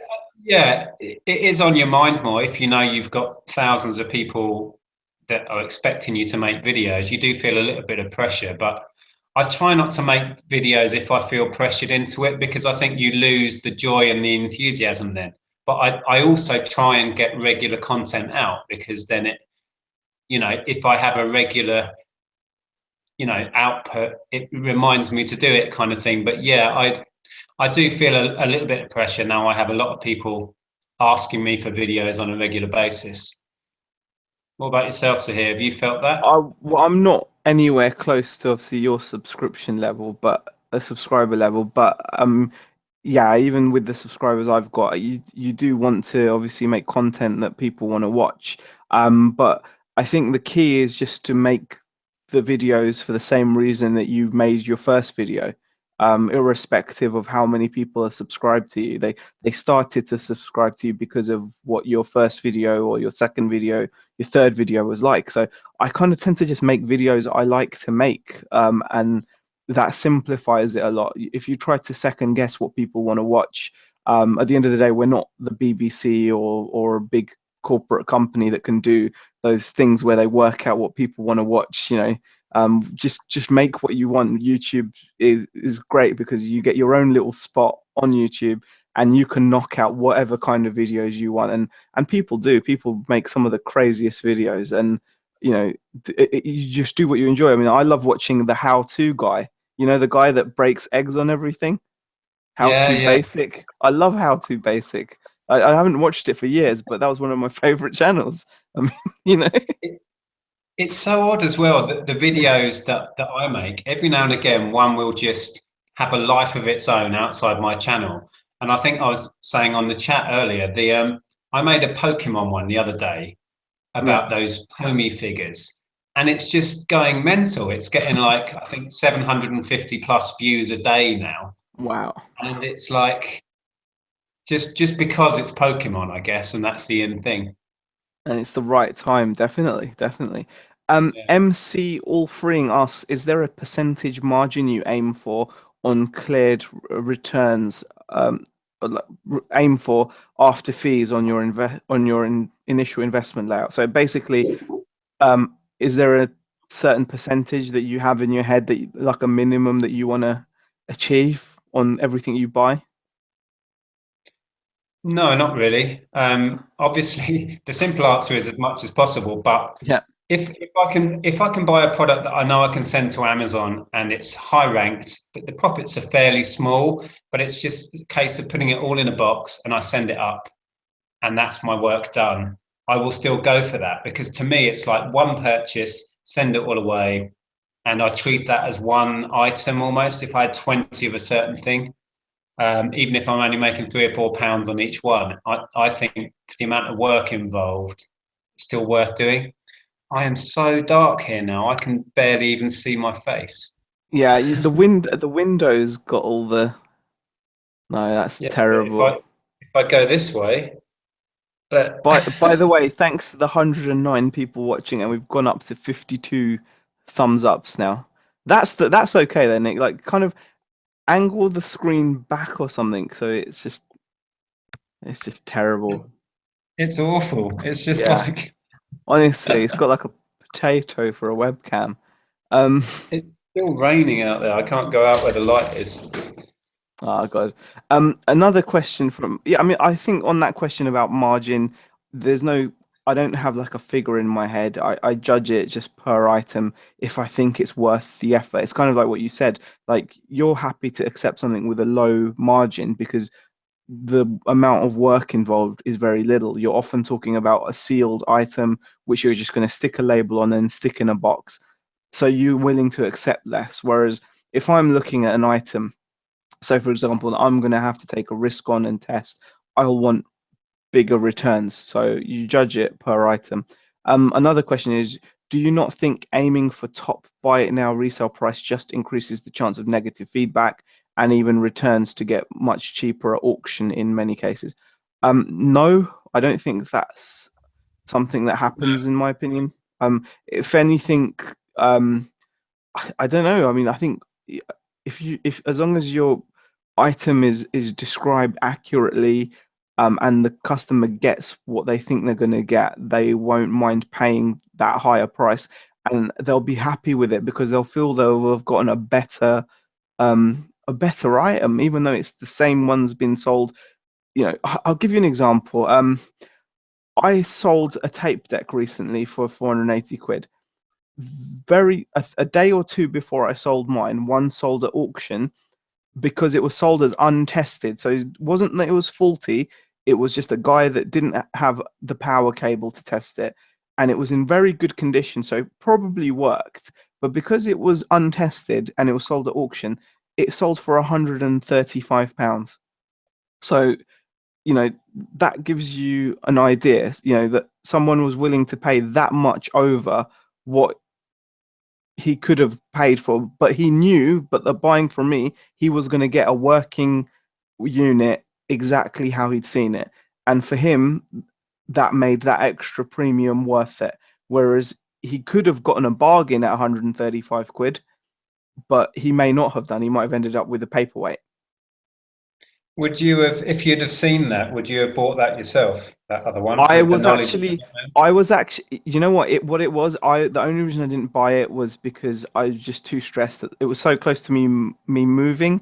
yeah, it is on your mind more if you know you've got thousands of people that are expecting you to make videos. You do feel a little bit of pressure, but I try not to make videos if I feel pressured into it because I think you lose the joy and the enthusiasm then. But I also try and get regular content out because then if I have a regular, output, it reminds me to do it kind of thing. But yeah, I do feel a little bit of pressure now. I have a lot of people asking me for videos on a regular basis. What about yourself, Zaheer? Have you felt that? Well, I'm not anywhere close to obviously your subscription level, but a subscriber level. But yeah, even with the subscribers I've got, you do want to obviously make content that people want to watch. But I think the key is just to make the videos for the same reason that you made your first video. Irrespective of how many people are subscribed to you, they started to subscribe to you because of what your first video or your second video, your third video was like. So I kind of tend to just make videos I like to make, and that simplifies it a lot. If you try to second guess what people want to watch, at the end of the day, we're not the BBC or a big corporate company that can do those things where they work out what people want to watch. Just make what you want. YouTube is great because you get your own little spot on YouTube and you can knock out whatever kind of videos you want. And people do. People make some of the craziest videos, and you know, you just do what you enjoy. I mean, I love watching the how-to guy. You know, the guy that breaks eggs on everything. How Yeah, to yeah. basic. I love how to basic. I haven't watched it for years, but that was one of my favorite channels. I mean, you know. It, it's so odd as well that the videos that I make, every now and again, one will just have a life of its own outside my channel. And I think I was saying on the chat earlier, I made a Pokemon one the other day Yeah. about those Pomi figures. And it's just going mental. It's getting like, I think 750 plus views a day now. Wow. And it's like just because it's Pokemon, I guess, and that's the end thing. And it's the right time, definitely, definitely. Yeah. MC All Freeing asks, is there a percentage margin you aim for on cleared returns? Or aim for after fees on your initial investment layout. So basically, is there a certain percentage that you have in your head that like a minimum that you want to achieve on everything you buy? No, not really. Obviously, the simple answer is as much as possible. But Yeah. if I can buy a product that I know I can send to Amazon and it's high ranked, but the profits are fairly small, but it's just a case of putting it all in a box and I send it up and that's my work done. I will still go for that because to me it's like one purchase, send it all away, and I treat that as one item almost. If I had 20 of a certain thing, even if I'm only making £3 or £4 on each one, I think for the amount of work involved, it's still worth doing. I am so dark here now. I can barely even see my face. Yeah, the window's got all the. No, that's Yeah, but if terrible. I go this way, but By the way, thanks to the 109 people watching, and we've gone up to 52 thumbs ups now. That's okay then, Nick. Like, kind of angle the screen back or something, so it's just terrible. it's awful. It's just Yeah, like honestly, it's got like a potato for a webcam. Um, it's still raining out there. I can't go out where the light is. Oh God. Another question from yeah. I mean, I think on that question about margin, there's no. I don't have like a figure in my head. I judge it just per item if I think it's worth the effort. It's kind of like what you said. Like you're happy to accept something with a low margin because the amount of work involved is very little. You're often talking about a sealed item which you're just going to stick a label on and stick in a box. So you're willing to accept less. Whereas if I'm looking at an item, so for example, I'm going to have to take a risk on and test, I'll want bigger returns. So you judge it per item. Another question is, do you not think aiming for top buy it now resale price just increases the chance of negative feedback and even returns to get much cheaper at auction in many cases? No, I don't think that's something that happens in my opinion. If anything, um, I don't know. I mean, I think if as long as your item is described accurately, and the customer gets what they think they're going to get, they won't mind paying that higher price, and they'll be happy with it because they'll feel they'll have gotten a better item, even though it's the same one's been sold. You know, I'll give you an example. I sold a tape deck recently for 480 quid a day or two before I sold mine, one sold at auction because it was sold as untested. So it wasn't that it was faulty, it was just a guy that didn't have the power cable to test it. And it was in very good condition, so it probably worked. But because it was untested and it was sold at auction, it sold for £135. So, you know, that gives you an idea, you know, that someone was willing to pay that much over what he could have paid for, but he knew, but the buying from me, he was going to get a working unit exactly how he'd seen it. And for him, that made that extra premium worth it. Whereas he could have gotten a bargain at 135 quid, but he may not have done. He might have ended up with a paperweight. Would you have, if you'd have seen that, would you have bought that yourself, that other one, I with the was knowledge of actually, I was actually, you know what it was. The only reason I didn't buy it was because I was just too stressed that it was so close to me moving.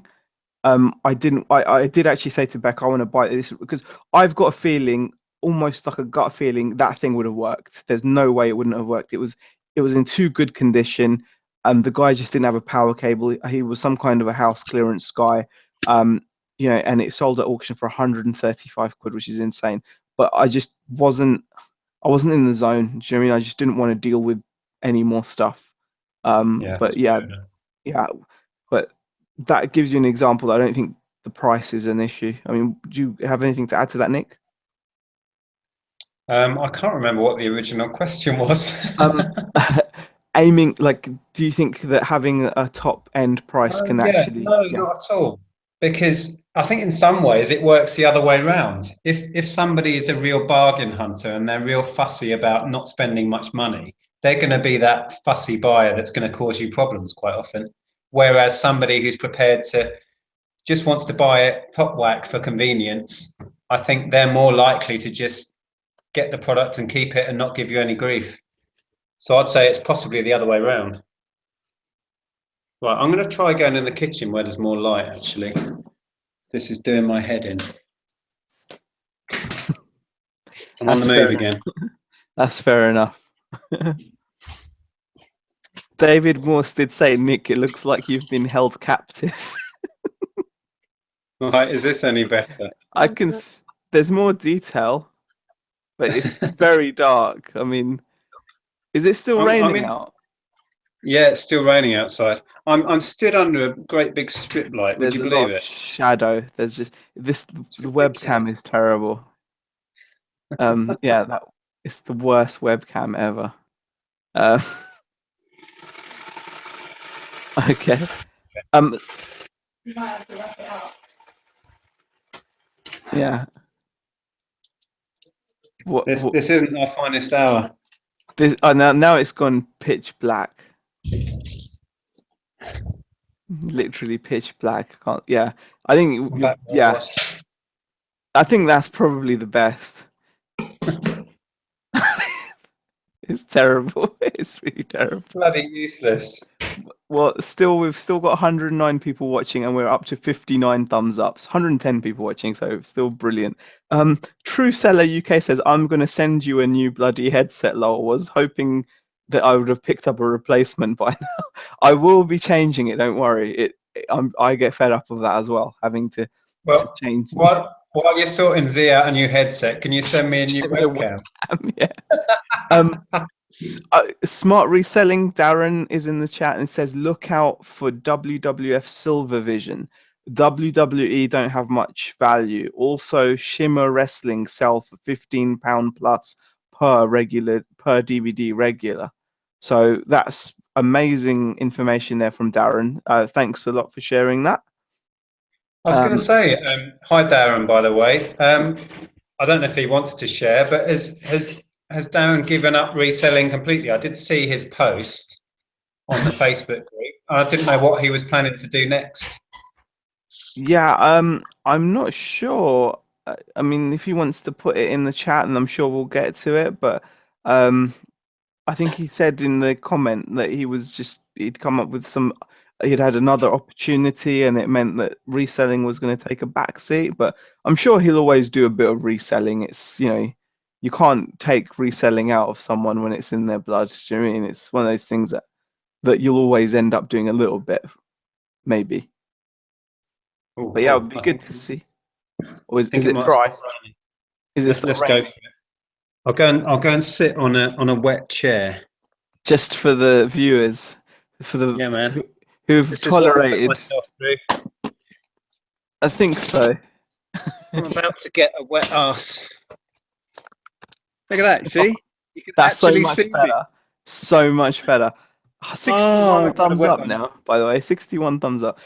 I didn't. I did actually say to Beck, I want to buy this because I've got a feeling, almost like a gut feeling, that thing would have worked. There's no way it wouldn't have worked. It was in too good condition. The guy just didn't have a power cable. He was some kind of a house clearance guy. Um, you know, and it sold at auction for 135 quid, which is insane. But I just wasn't. I wasn't in the zone. Do you know what I mean? I just didn't want to deal with any more stuff. yeah, But yeah, yeah. But that gives you an example. I don't think the price is an issue. I mean, do you have anything to add to that, Nick? I can't remember what the original question was. Um, aiming like, do you think that having a top end price Oh can yeah, actually, no, yeah, not at all. Because I think in some ways it works the other way round. If somebody is a real bargain hunter and they're real fussy about not spending much money, they're going to be that fussy buyer that's going to cause you problems quite often. Whereas somebody who's prepared to just wants to buy it top whack for convenience, I think they're more likely to just get the product and keep it and not give you any grief. So I'd say it's possibly the other way around. Right, I'm going to try going in the kitchen where there's more light, actually. This is doing my head in. I'm on that's the fair move enough. again. That's fair enough. David Morse did say, Nick, it looks like you've been held captive. Right, is this any better? I can, there's more detail, but it's very dark. I mean, is it still I'm raining in. out? Yeah, it's still raining outside. I'm stood under a great big strip light. Would There's you a lot believe of it? shadow. There's just this. It's The ridiculous. webcam is terrible. Yeah, that it's the worst webcam ever. Uh, okay. Um, yeah. What? This What this isn't our finest hour. this? Oh, now it's gone pitch black. Literally pitch black. Can't. Yeah. I think I'm you. back where I Yeah. was. I think that's probably the best. It's terrible. It's really terrible. Bloody useless. Well, we've still got 109 people watching, and we're up to 59 thumbs ups. 110 people watching, so still brilliant. True Seller UK says, "I'm going to send you a new bloody headset." Lol, was hoping that I would have picked up a replacement by now. I will be changing it. Don't worry. I get fed up of that as well, having to Well, change. while you're sorting Z out a new headset, can you send me a new Send me a webcam? webcam, yeah. Um, Smart Reselling, Darren is in the chat and says, look out for WWF Silver Vision. WWE don't have much value. Also, Shimmer Wrestling sell for £15 plus per DVD regular. So that's amazing information there from Darren. Thanks a lot for sharing that. I was going to Um, say, hi Darren, by the way. I don't know if he wants to share, but has Darren given up reselling completely? I did see his post on the Facebook group. I didn't know what he was planning to do next. yeah, I'm not sure. I mean, if he wants to put it in the chat, and I'm sure we'll get to it, but um, I think he said in the comment that he'd come up with he'd had another opportunity and it meant that reselling was going to take a back seat. But I'm sure he'll always do a bit of reselling. It's, you can't take reselling out of someone when it's in their blood. Do you know what I mean? It's one of those things that you'll always end up doing a little bit, maybe. Oh, But yeah, it would cool. be good to see. Or I think is it it might dry? start raining. Is it still Let's go raining? for it. I'll go and sit on a wet chair. Just for the viewers, for the Yeah, man. who've This is what I put tolerated. myself through. I think so. I'm about to get a wet ass. Look at that. See? You can That's so actually much see me. better. So much better. Oh, 61 I've got a thumbs wet up one. now, by the way. 61 thumbs up.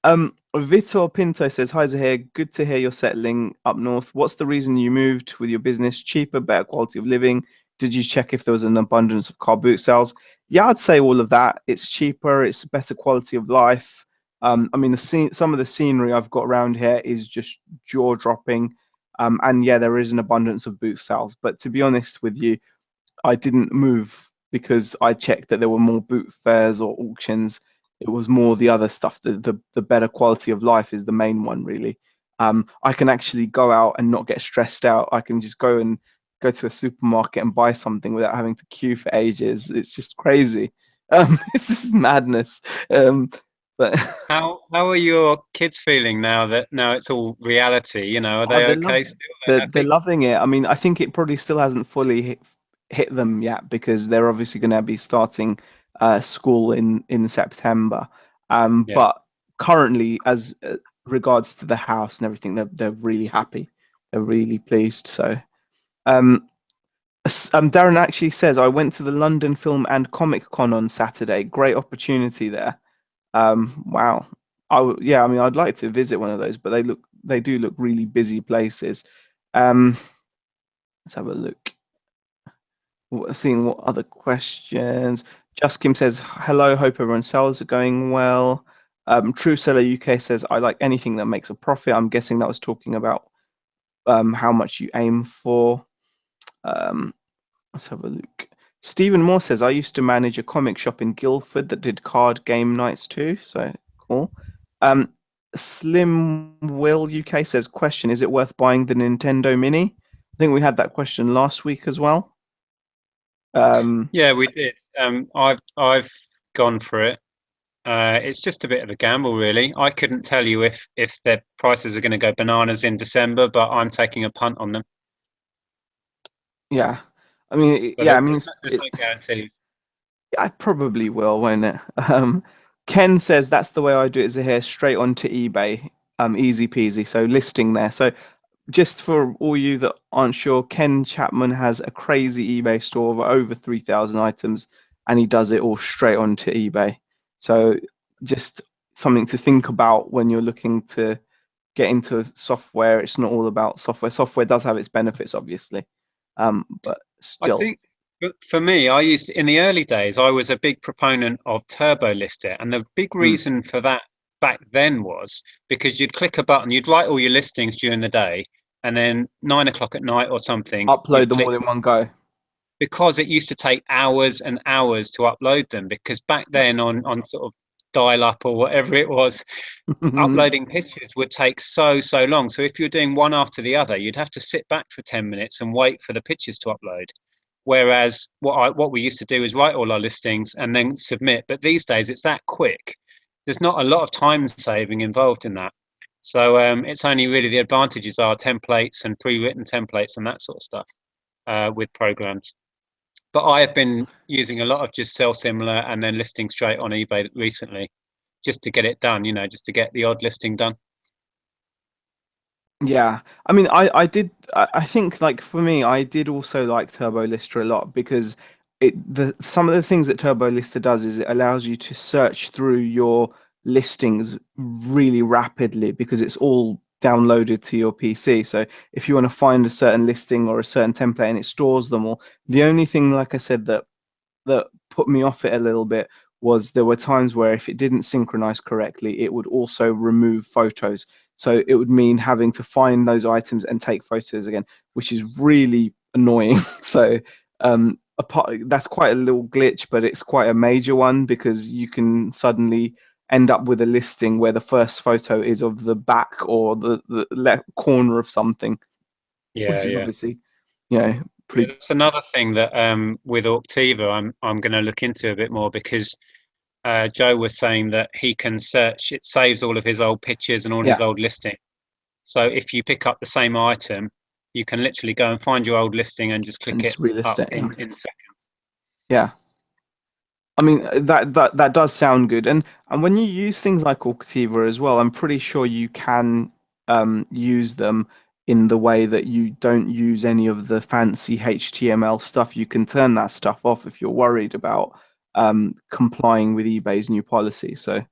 Vitor Pinto says, hi Zaheer, good to hear you're settling up north. What's the reason you moved with your business? Cheaper, better quality of living? Did you check if there was an abundance of car boot sales? Yeah, I'd say all of that. It's cheaper, it's better quality of life. I mean, some of the scenery I've got around here is just jaw dropping. And yeah, there is an abundance of boot sales. But to be honest with you, I didn't move because I checked that there were more boot fairs or auctions. It was more the other stuff. The better quality of life is the main one, really. I can actually go out and not get stressed out. I can just go to a supermarket and buy something without having to queue for ages. It's just crazy. It's just madness. But How are your kids feeling now that it's all reality? Are oh, they okay still? They they're happy? loving it. I mean, I think it probably still hasn't fully hit them yet because they're obviously going to be starting school in September. Yeah. But currently, as regards to the house and everything, they're really happy. They're really pleased. So, Darren actually says, I went to the London Film and Comic Con on Saturday. Great opportunity there. Wow. Yeah, I mean, I'd like to visit one of those, but they do look really busy places. Um, let's have a look. Seeing what other questions. Just Kim says, hello, hope everyone's sales are going well. True Seller UK says, I like anything that makes a profit. I'm guessing that was talking about how much you aim for. Let's have a look. Stephen Moore says, I used to manage a comic shop in Guildford that did card game nights too. So cool. Slim Will UK says, question, is it worth buying the Nintendo Mini? I think we had that question last week as well. Yeah, we did. I've gone for it. It's just a bit of a gamble, really. I couldn't tell you if their prices are going to go bananas in December, but I'm taking a punt on them. Yeah. I mean, But yeah, I mean, there's no guarantees. I probably will, won't it? Ken says that's the way I do it is here straight onto eBay. Easy peasy. So listing there. So just for all you that aren't sure, Ken Chapman has a crazy eBay store of over 3,000 items, and he does it all straight onto eBay. So just something to think about when you're looking to get into software. It's not all about software. Software does have its benefits, obviously, but I still, think for me, in the early days, I was a big proponent of Turbo Lister, and the big mm, reason for that back then was because you'd click a button, you'd write all your listings during the day, and then 9 o'clock at night or something, upload you'd them click all in one go. because it used to take hours and hours to upload them, because back then on sort of dial up or whatever it was, uploading pictures would take so long. So if you're doing one after the other, you'd have to sit back for 10 minutes and wait for the pictures to upload. Whereas what we used to do is write all our listings and then submit. But these days it's that quick. There's not a lot of time saving involved in that. So it's only really the advantages are templates and pre-written templates and that sort of stuff with programs. But I have been using a lot of just sell similar and then listing straight on eBay recently, just to get it done, just to get the odd listing done. Yeah, I mean, I did. I think, like, for me, I did also like Turbo Lister a lot because some of the things that Turbo Lister does is it allows you to search through your listings really rapidly because it's all downloaded to your PC. So if you want to find a certain listing or a certain template and it stores them all, the only thing, like I said, that put me off it a little bit was there were times where if it didn't synchronize correctly, it would also remove photos. So it would mean having to find those items and take photos again, which is really annoying. So that's quite a little glitch, but it's quite a major one because you can suddenly end up with a listing where the first photo is of the back or the left corner of something, Yeah, which is yeah. obviously, Yeah, pretty. that's another thing that with Auctiva I'm going to look into a bit more, because Joe was saying that he can search, it saves all of his old pictures and all his Yeah, old listing. So if you pick up the same item, you can literally go and find your old listing and just and click it just relist up it. Yeah. in seconds. Yeah. I mean, that does sound good, and when you use things like Auctiva as well, I'm pretty sure you can use them in the way that you don't use any of the fancy HTML stuff. You can turn that stuff off if you're worried about complying with eBay's new policy. So,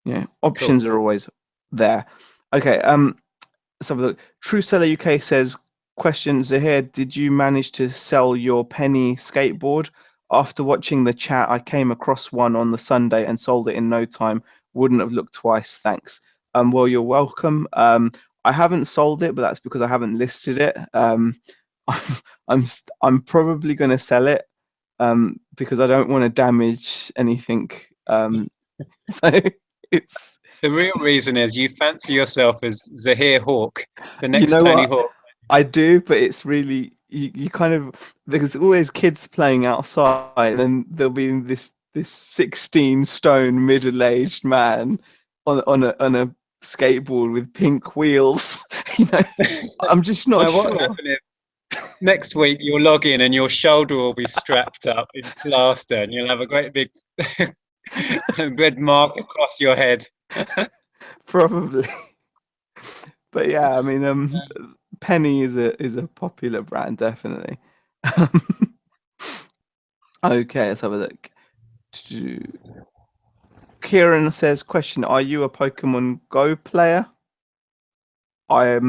Cool. options are always there. Okay, let's have a look. True Seller UK says, question Zaheer, did you manage to sell your penny skateboard? After watching the chat, I came across one on the Sunday and sold it in no time. Wouldn't have looked twice. Thanks. Well, you're welcome. I haven't sold it, but that's because I haven't listed it. I'm I'm probably going to sell it because I don't want to damage anything. So it's The real reason is you fancy yourself as Zaheer Hawk, the you next know Tony what? Hawk. I do, but it's really you kind of there's always kids playing outside, and there'll be this 16 stone middle-aged man on a skateboard with pink wheels. You know, I'm just not No, what will sure. happen is next week you'll log in and your shoulder will be strapped up in plaster and you'll have a great big red mark across your head. Probably. But yeah, I mean, Penny is a popular brand, definitely. Okay, let's have a look. Kieran says, question, are you a Pokemon Go player? I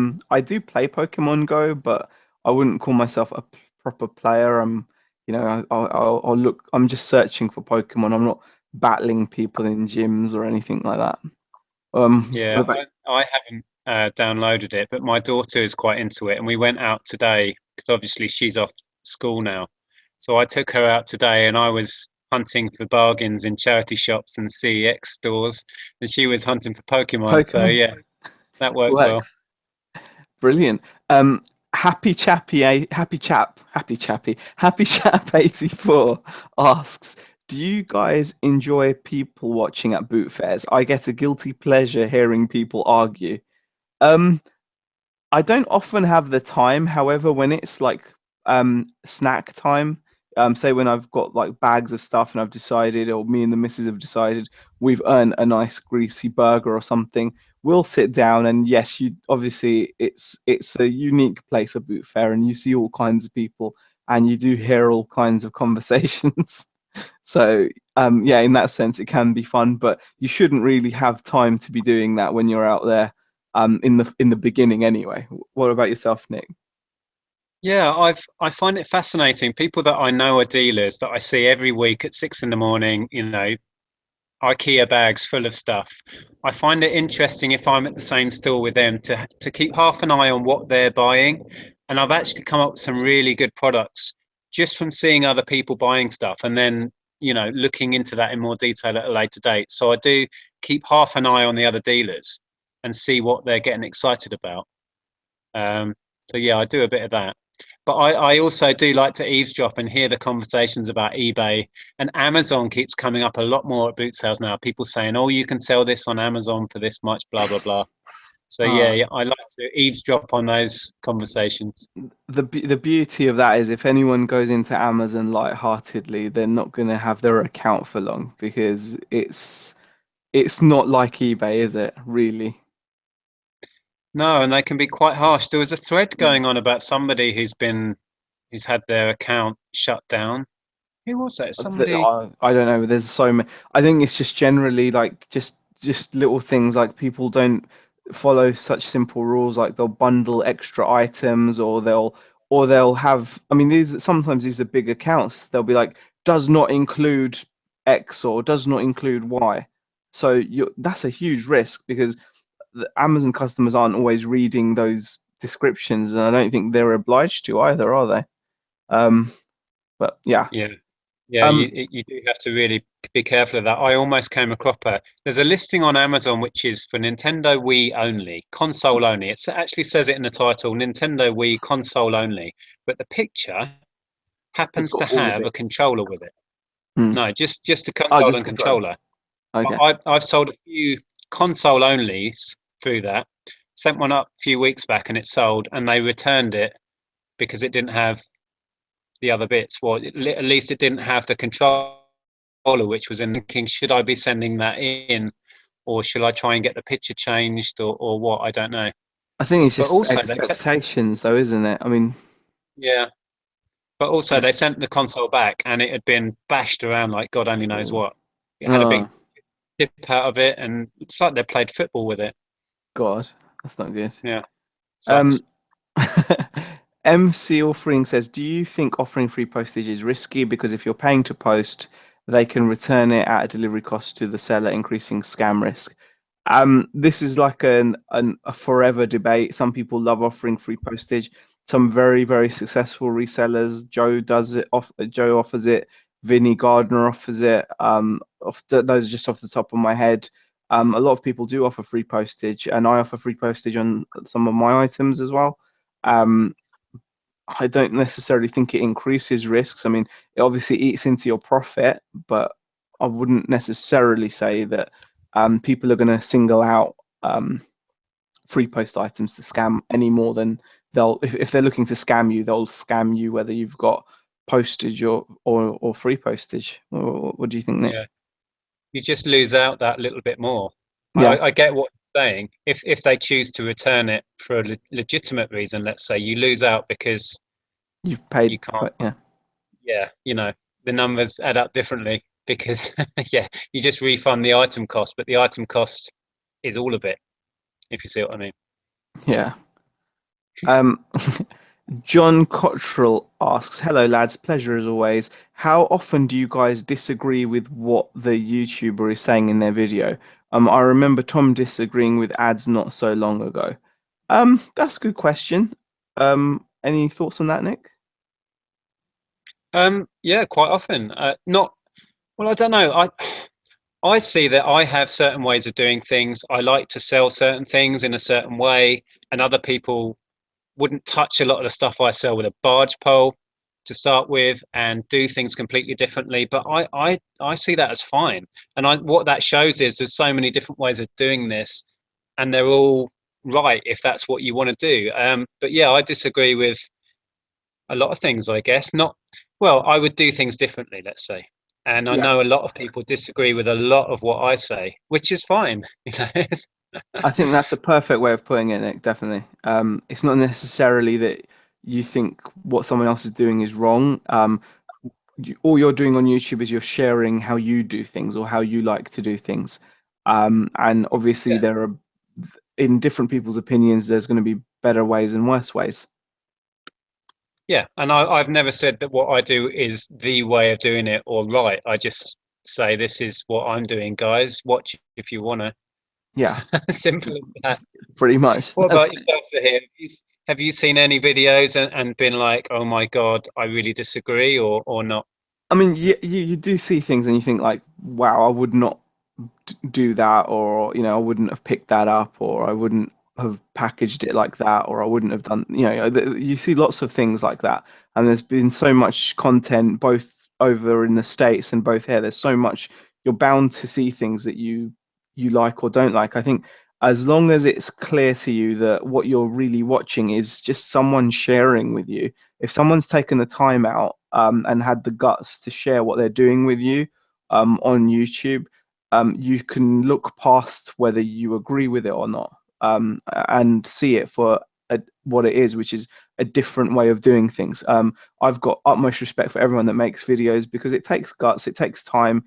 do play Pokemon Go, but I wouldn't call myself a proper player. I'll look. I'm just searching for Pokemon. I'm not battling people in gyms or anything like that. What Yeah, about I haven't downloaded it, but my daughter is quite into it, and we went out today because obviously she's off school now. So I took her out today, and I was hunting for bargains in charity shops and CEX stores, and she was hunting for Pokemon. So Pokemon? yeah, that worked well. Works. Brilliant. Happy Chappy, Happy Chap 84 asks, do you guys enjoy people watching at boot fairs? I get a guilty pleasure hearing people argue. Um, I don't often have the time. However, when it's like snack time, say when I've got like bags of stuff and I've decided, or me and the missus have decided we've earned a nice greasy burger or something, we'll sit down and yes, you obviously it's a unique place, a boot fair, and you see all kinds of people and you do hear all kinds of conversations. So yeah, in that sense, it can be fun, but you shouldn't really have time to be doing that when you're out there in the beginning anyway. What about yourself, Nick? Yeah, I find it fascinating. People that I know are dealers that I see every week at 6 in the morning, IKEA bags full of stuff. I find it interesting if I'm at the same store with them to keep half an eye on what they're buying. And I've actually come up with some really good products just from seeing other people buying stuff and then, looking into that in more detail at a later date. So I do keep half an eye on the other dealers and see what they're getting excited about. So yeah, I do a bit of that. But I also do like to eavesdrop and hear the conversations about eBay, and Amazon keeps coming up a lot more at boot sales now. People saying, "Oh, you can sell this on Amazon for this much," blah blah blah. So Ah, yeah, I like to eavesdrop on those conversations. the beauty of that is if anyone goes into Amazon lightheartedly, they're not going to have their account for long because it's not like eBay, is it? Really? No, and they can be quite harsh. There was a thread going on about somebody who's had their account shut down. Who was that? Somebody. I don't know. There's so many. I think it's just generally like just little things like people don't follow such simple rules. Like they'll bundle extra items, or they'll have. I mean, these are big accounts. They'll be like does not include X or does not include Y. So that's a huge risk because the Amazon customers aren't always reading those descriptions, and I don't think they're obliged to either, are they? Um, but yeah. Yeah. Yeah, Um, you do have to really be careful of that. I almost came across there's a listing on Amazon which is for Nintendo Wii only, console only. It actually says it in the title, Nintendo Wii console only, but the picture it's happens got to all of have it. a controller with it. Mm. No, just a Oh, console just and control. controller. But Okay. I've sold a few console onlys through that. Sent one up a few weeks back and it sold, and they returned it because it didn't have the other bits. Well, at least it didn't have the controller, which was in thinking, should I be sending that in, or should I try and get the picture changed, or what? I don't know. I think it's But just also they sent, expectations, though, isn't it? I mean, yeah. But also yeah. they sent the console back, and it had been bashed around like God only knows Oh, what. It had a big oh, dip out of it, and it's like they played football with it. God, that's not good. Yeah, Um, sucks. MC Offering says, "Do you think offering free postage is risky? Because if you're paying to post, they can return it at a delivery cost to the seller, increasing scam risk." This is like a forever debate. Some people love offering free postage. Some very, very successful resellers. Joe does it. Joe offers it. Vinny Gardner offers it. Those are just off the top of my head. A lot of people do offer free postage, and I offer free postage on some of my items as well. Um, I don't necessarily think it increases risks. I mean, it obviously eats into your profit, but I wouldn't necessarily say that people are going to single out free post items to scam any more than if they're looking to scam you, they'll scam you whether you've got postage or free postage. What do you think, Nick? Yeah, you just lose out that little bit more. Yeah, I get what you're saying. If they choose to return it for a legitimate reason, let's say, you lose out because you've paid. you can't. Yeah, Yeah, the numbers add up differently because yeah, you just refund the item cost, but the item cost is all of it, if you see what I mean. yeah. Um, John Cottrell asks, "Hello, lads. Pleasure as always. How often do you guys disagree with what the YouTuber is saying in their video? I remember Tom disagreeing with ads not so long ago. That's a good question. Any thoughts on that, Nick? Yeah, quite often. Not well, I don't know. I see that I have certain ways of doing things. I like to sell certain things in a certain way, and other people wouldn't touch a lot of the stuff I sell with a barge pole to start with and do things completely differently. But I see that as fine. And what that shows is there's so many different ways of doing this, and they're all right if that's what you want to do. But yeah, I disagree with a lot of things, I guess. Not well, I would do things differently, let's say. And I Yeah. know a lot of people disagree with a lot of what I say, which is fine. I think that's a perfect way of putting it, Nick. Definitely. It's not necessarily that you think what someone else is doing is wrong. All you're doing on YouTube is you're sharing how you do things or how you like to do things. And obviously, Yeah. there are in different people's opinions, there's going to be better ways and worse ways. Yeah, and I've never said that what I do is the way of doing it or right. I just say this is what I'm doing, guys. Watch if you wanna. Yeah, Simple as that. pretty much. What That's about yourself, Zaheer? Have you seen any videos and been like, oh my God, I really disagree, or not? I mean, you do see things and you think like, wow, I would not do that, or I wouldn't have picked that up, or I wouldn't have packaged it like that, or I wouldn't have done, you see lots of things like that. And there's been so much content both over in the States and both here. There's so much, you're bound to see things that you like or don't like. I think as long as it's clear to you that what you're really watching is just someone sharing with you, if someone's taken the time out and had the guts to share what they're doing with you on YouTube, you can look past whether you agree with it or not, and see it for what it is, which is a different way of doing things. I've got utmost respect for everyone that makes videos because it takes guts, it takes time.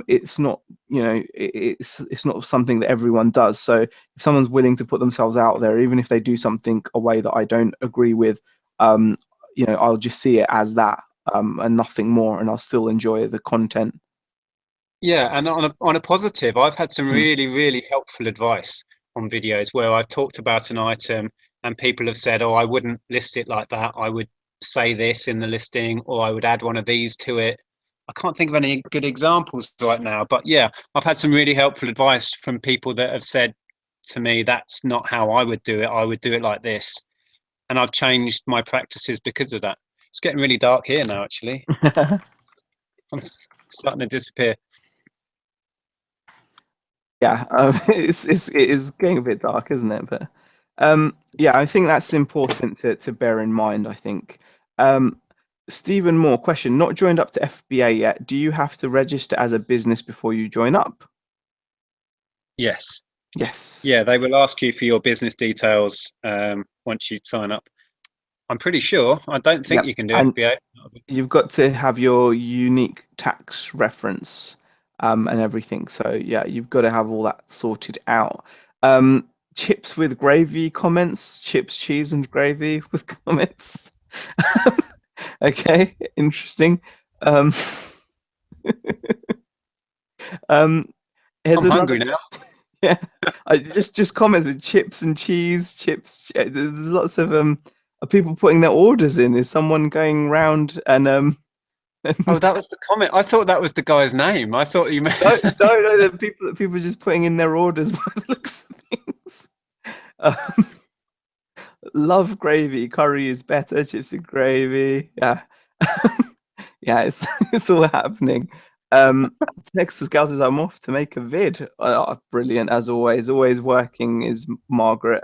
It's not, it's not something that everyone does. So if someone's willing to put themselves out there, even if they do something a way that I don't agree with, I'll just see it as that, and nothing more, and I'll still enjoy the content. Yeah, and on a positive, I've had some Mm. really, really helpful advice on videos where I've talked about an item and people have said, "Oh, I wouldn't list it like that. I would say this in the listing, or I would add one of these to it." I can't think of any good examples right now, but yeah, I've had some really helpful advice from people that have said to me, "That's not how I would do it. I would do it like this." And I've changed my practices because of that. It's getting really dark here now, actually. I'm starting to disappear. Yeah, it is getting a bit dark, isn't it? But yeah, I think that's important to bear in mind. I think. Um, Stephen Moore, question: Not joined up to FBA yet. Do you have to register as a business before you join up? Yes. Yes. Yeah, they will ask you for your business details once you sign up. I'm pretty sure. I don't think Yep. you can do And FBA. you've got to have your unique tax reference, and everything. So yeah, you've got to have all that sorted out. Chips with gravy comments, chips, cheese, and gravy with comments. Okay, interesting. Um, um, here's I'm another. hungry now. Yeah, I just comments with chips and cheese, chips. There's lots of people putting their orders in. Is someone going round and Oh, that was the comment. I thought that was the guy's name. I thought you meant. no, the people just putting in their orders by the looks of things. Um, love gravy. Curry is better. Chips and gravy. Yeah, yeah. It's all happening. Texas Scout says I'm off to make a vid. Brilliant as always. Always working is Margaret.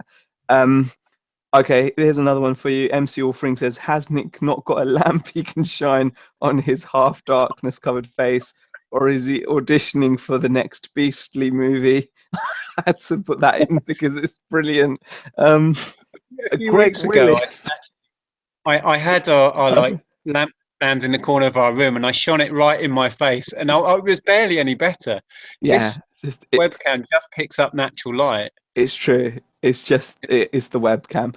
Um, Okay, here's another one for you. MC Allfring says, has Nick not got a lamp he can shine on his half darkness covered face, or is he auditioning for the next Beastly movie? I had to put that in because it's brilliant. Um, A few Greg weeks ago, Willis. I had our like lamp stands in the corner of our room, and I shone it right in my face, and I was barely any better. Yeah, This it's just webcam just picks up natural light. it's true. It's just it's the webcam.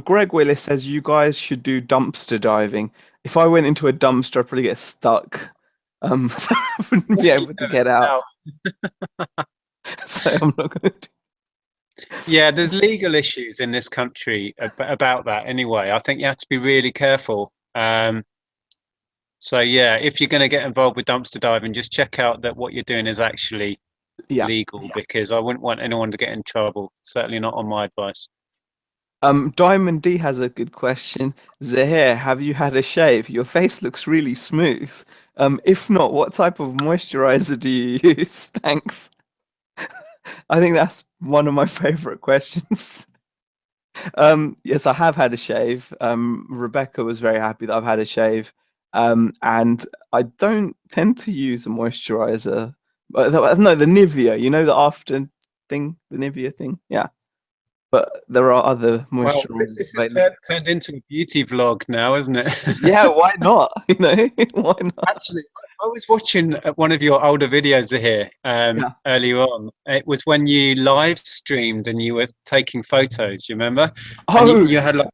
Greg Willis says you guys should do dumpster diving. If I went into a dumpster, I'd probably get stuck. So I wouldn't be able to get out. Now, So I'm not going to. yeah, there's legal issues in this country about that anyway. I think you have to be really careful. So yeah, if you're going to get involved with dumpster diving, just check out that what you're doing is actually Yeah. legal, because I wouldn't want anyone to get in trouble. Certainly not on my advice. Diamond D has a good question. Zaheer, have you had a shave? Your face looks really smooth. If not, what type of moisturizer do you use? Thanks. I think that's one of my favorite questions. Yes, I have had a shave. Rebecca was very happy that I've had a shave. And I don't tend to use a moisturizer. No, the Nivea, the after thing, the Nivea thing. Yeah. But there are other Well, moisturizers this has available. turned into a beauty vlog now, isn't it? Yeah, why not? Why not? Actually, I was watching one of your older videos here Yeah. earlier on. It was when you live streamed and you were taking photos, you remember? And Oh, you had like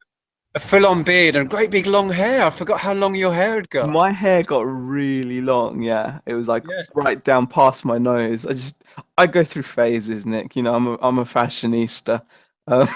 a full-on beard and great big long hair. I forgot how long your hair had got. my hair got really long. Yeah, it was like Yeah. right down past my nose. I go through phases, Nick. I'm a fashionista. Um,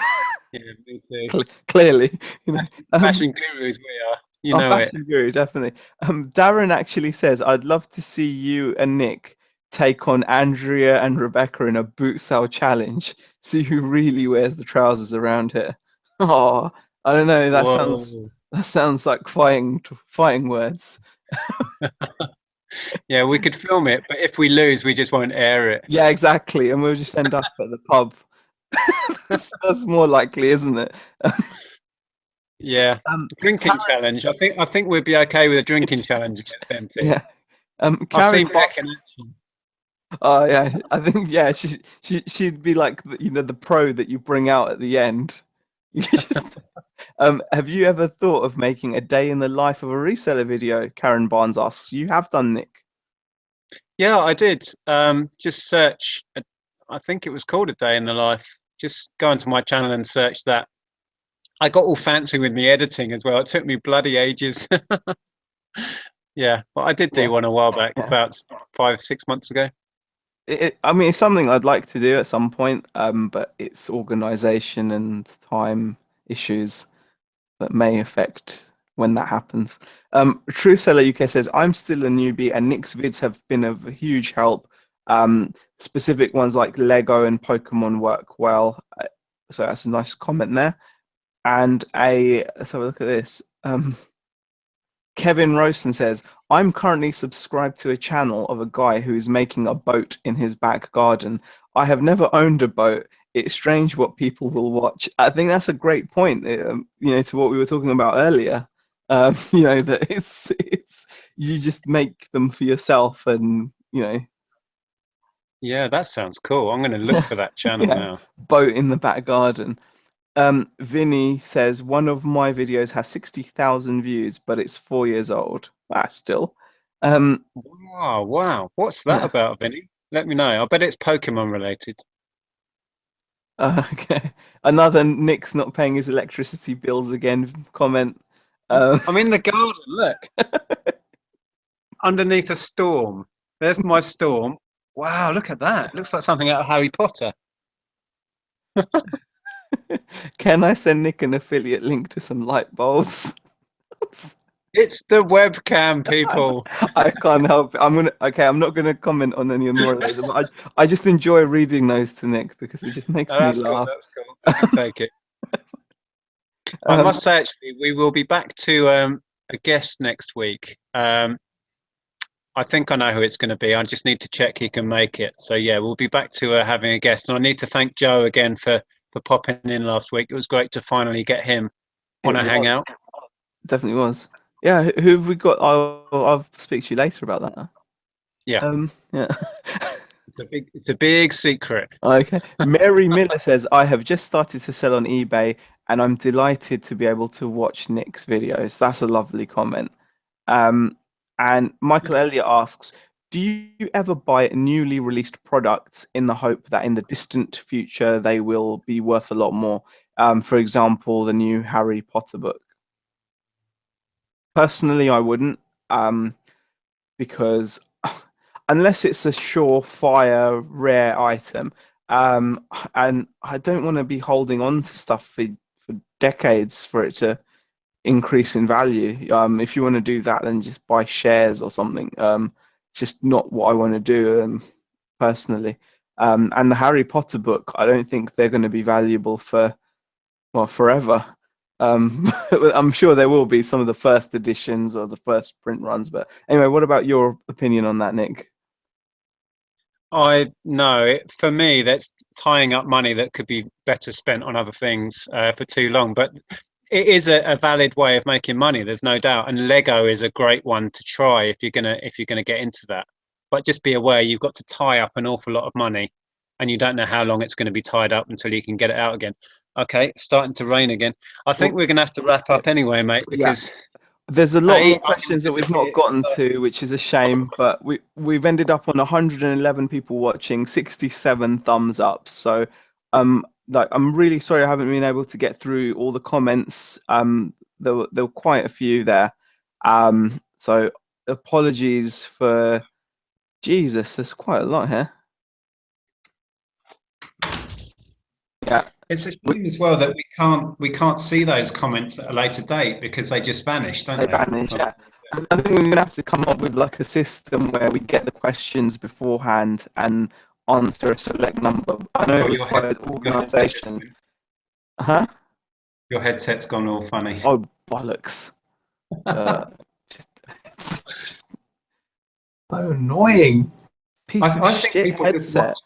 Yeah, me too. Clearly, you know. Fashion gurus we are. You Our know it. fashion guru, definitely. Darren actually says, "I'd love to see you and Nick take on Andrea and Rebecca in a boot sale challenge. See who really wears the trousers around here." Oh, I don't know. Whoa. That sounds like fighting words. Yeah, we could film it, but if we lose, we just won't air it. Yeah, exactly. And we'll just end up at the pub. That's more likely, isn't it? Yeah. Drinking Karen, challenge. I think we'd be okay with a drinking challenge against them two. yeah. I've Karen seen Fox. Nick in action. Oh yeah, I think yeah, she'd be like the pro that you bring out at the end. You just have you ever thought of making a day in the life of a reseller video? Karen Barnes asks. You have done, Nick. Yeah, I did. Just search. I think it was called A Day in the Life. Just go onto my channel and search that. I got all fancy with me editing as well. It took me bloody ages. Yeah, but I did do Yeah, one a while back, yeah. about 5, 6 months ago. I mean, it's something I'd like to do at some point, but it's organization and time issues that may affect when that happens. True Seller UK says, I'm still a newbie and Nick's vids have been of huge help. Specific ones like Lego and Pokemon work well. So that's a nice comment there. And let's have a look at this. Kevin Rosen says, I'm currently subscribed to a channel of a guy who is making a boat in his back garden. I have never owned a boat. It's strange what people will watch. I think that's a great point, to what we were talking about earlier. That it's you just make them for yourself, and Yeah, that sounds cool. I'm going to look for that channel yeah, now. boat in the back garden. Vinny says one of my videos has 60,000 views, but it's 4 years old. Still. Wow. What's that Yeah. about, Vinny? Let me know. I bet it's Pokemon related. Okay. Another Nick's not paying his electricity bills again comment. I'm in the garden. Look, underneath a storm. There's my storm. Wow, look at that. Looks like something out of Harry Potter. Can I send Nick an affiliate link to some light bulbs? It's the webcam, people. I can't help it. I'm not gonna comment on any more of those. But I just enjoy reading those to Nick because it just makes Oh, me that's cool. laugh. That's cool. I can take it. I Um, must say, actually, we will be back to a guest next week. I think I know who it's going to be. I just need to check he can make it. So yeah, we'll be back to having a guest. And I need to thank Joe again for popping in last week. It was great to finally get him on it a was hangout. definitely was. Yeah, who have we got? I'll speak to you later about that. Yeah, Yeah. it's a big secret. Okay. Mary Miller says, I have just started to sell on eBay and I'm delighted to be able to watch Nick's videos. That's a lovely comment. And Michael Nice. Elliott asks, do you ever buy newly released products in the hope that in the distant future they will be worth a lot more? For example, the new Harry Potter book. Personally, I wouldn't, because unless it's a surefire rare item, and I don't want to be holding on to stuff for decades for it to increase in value. If you want to do that, then just buy shares or something. It's just not what I want to do, personally. And the Harry Potter book, I don't think they're going to be valuable for, well, forever. I'm sure there will be some of the first editions or the first print runs. But anyway, what about your opinion on that, Nick? I know for me that's tying up money that could be better spent on other things for too long. But it is a valid way of making money. There's no doubt, and Lego is a great one to try if you're gonna get into that. But just be aware you've got to tie up an awful lot of money, and you don't know how long it's going to be tied up until you can get it out again. Okay, it's starting to rain again. I think Well, we're gonna have to wrap so, up anyway, mate, yeah, because there's a lot A, more I'm going questions to that we've not disappear. gotten to, which is a shame. But we've ended up on 111 people watching, 67 thumbs up. So, I'm really sorry I haven't been able to get through all the comments. There were quite a few there. So apologies for Jesus. There's quite a lot here. Yeah. It's a shame as well that we can't see those comments at a later date because they just vanish, don't They they? vanish. Yeah. I think we're gonna have to come up with like a system where we get the questions beforehand and answer a select number. I know it Oh, requires organisation. Huh? your headset's gone all funny. Oh bollocks! Uh, just, it's just so annoying. Piece of I think shit headset.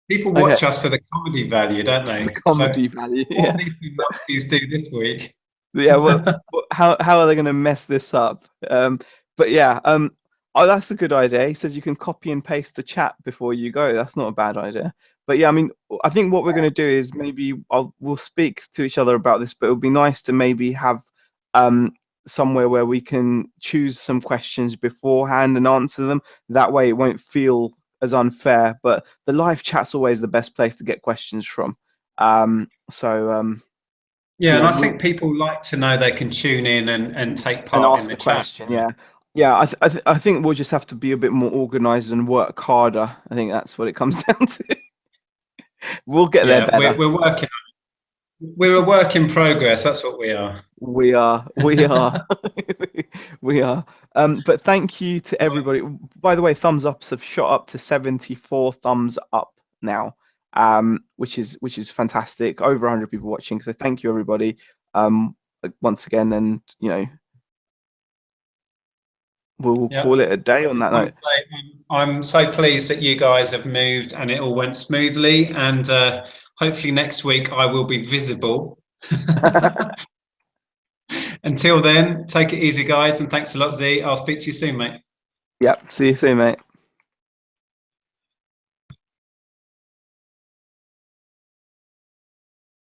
people Okay, watch us for the comedy value, don't the they? So comedy value. what are Yeah, these two Nazis do this week? yeah. Well, how are they going to mess this up? But yeah. Oh, that's a good idea. He says you can copy and paste the chat before you go. That's not a bad idea. But yeah, I mean, I think what we're going to do is maybe we'll speak to each other about this. But it would be nice to maybe have um somewhere where we can choose some questions beforehand and answer them. That way, it won't feel as unfair. But the live chat's always the best place to get questions from. So Yeah, you and know, I think people like to know they can tune in and take and part in ask the a chat. question. Yeah, yeah. I think we'll just have to be a bit more organized and work harder. I think that's what it comes down to. We'll get there Yeah, better. we're working. We're a work in progress. That's what we are. We are. We are. We are. But thank you to everybody. By the way, thumbs ups have shot up to 74 thumbs up now, which is fantastic. Over 100 people watching. So thank you everybody. Once again, and we'll Yeah. call it a day I on just that want note. to say I'm so pleased that you guys have moved and it all went smoothly. And hopefully next week I will be visible. Until then, take it easy, guys, and thanks a lot, Z. I'll speak to you soon, mate. Yep. See you soon, mate.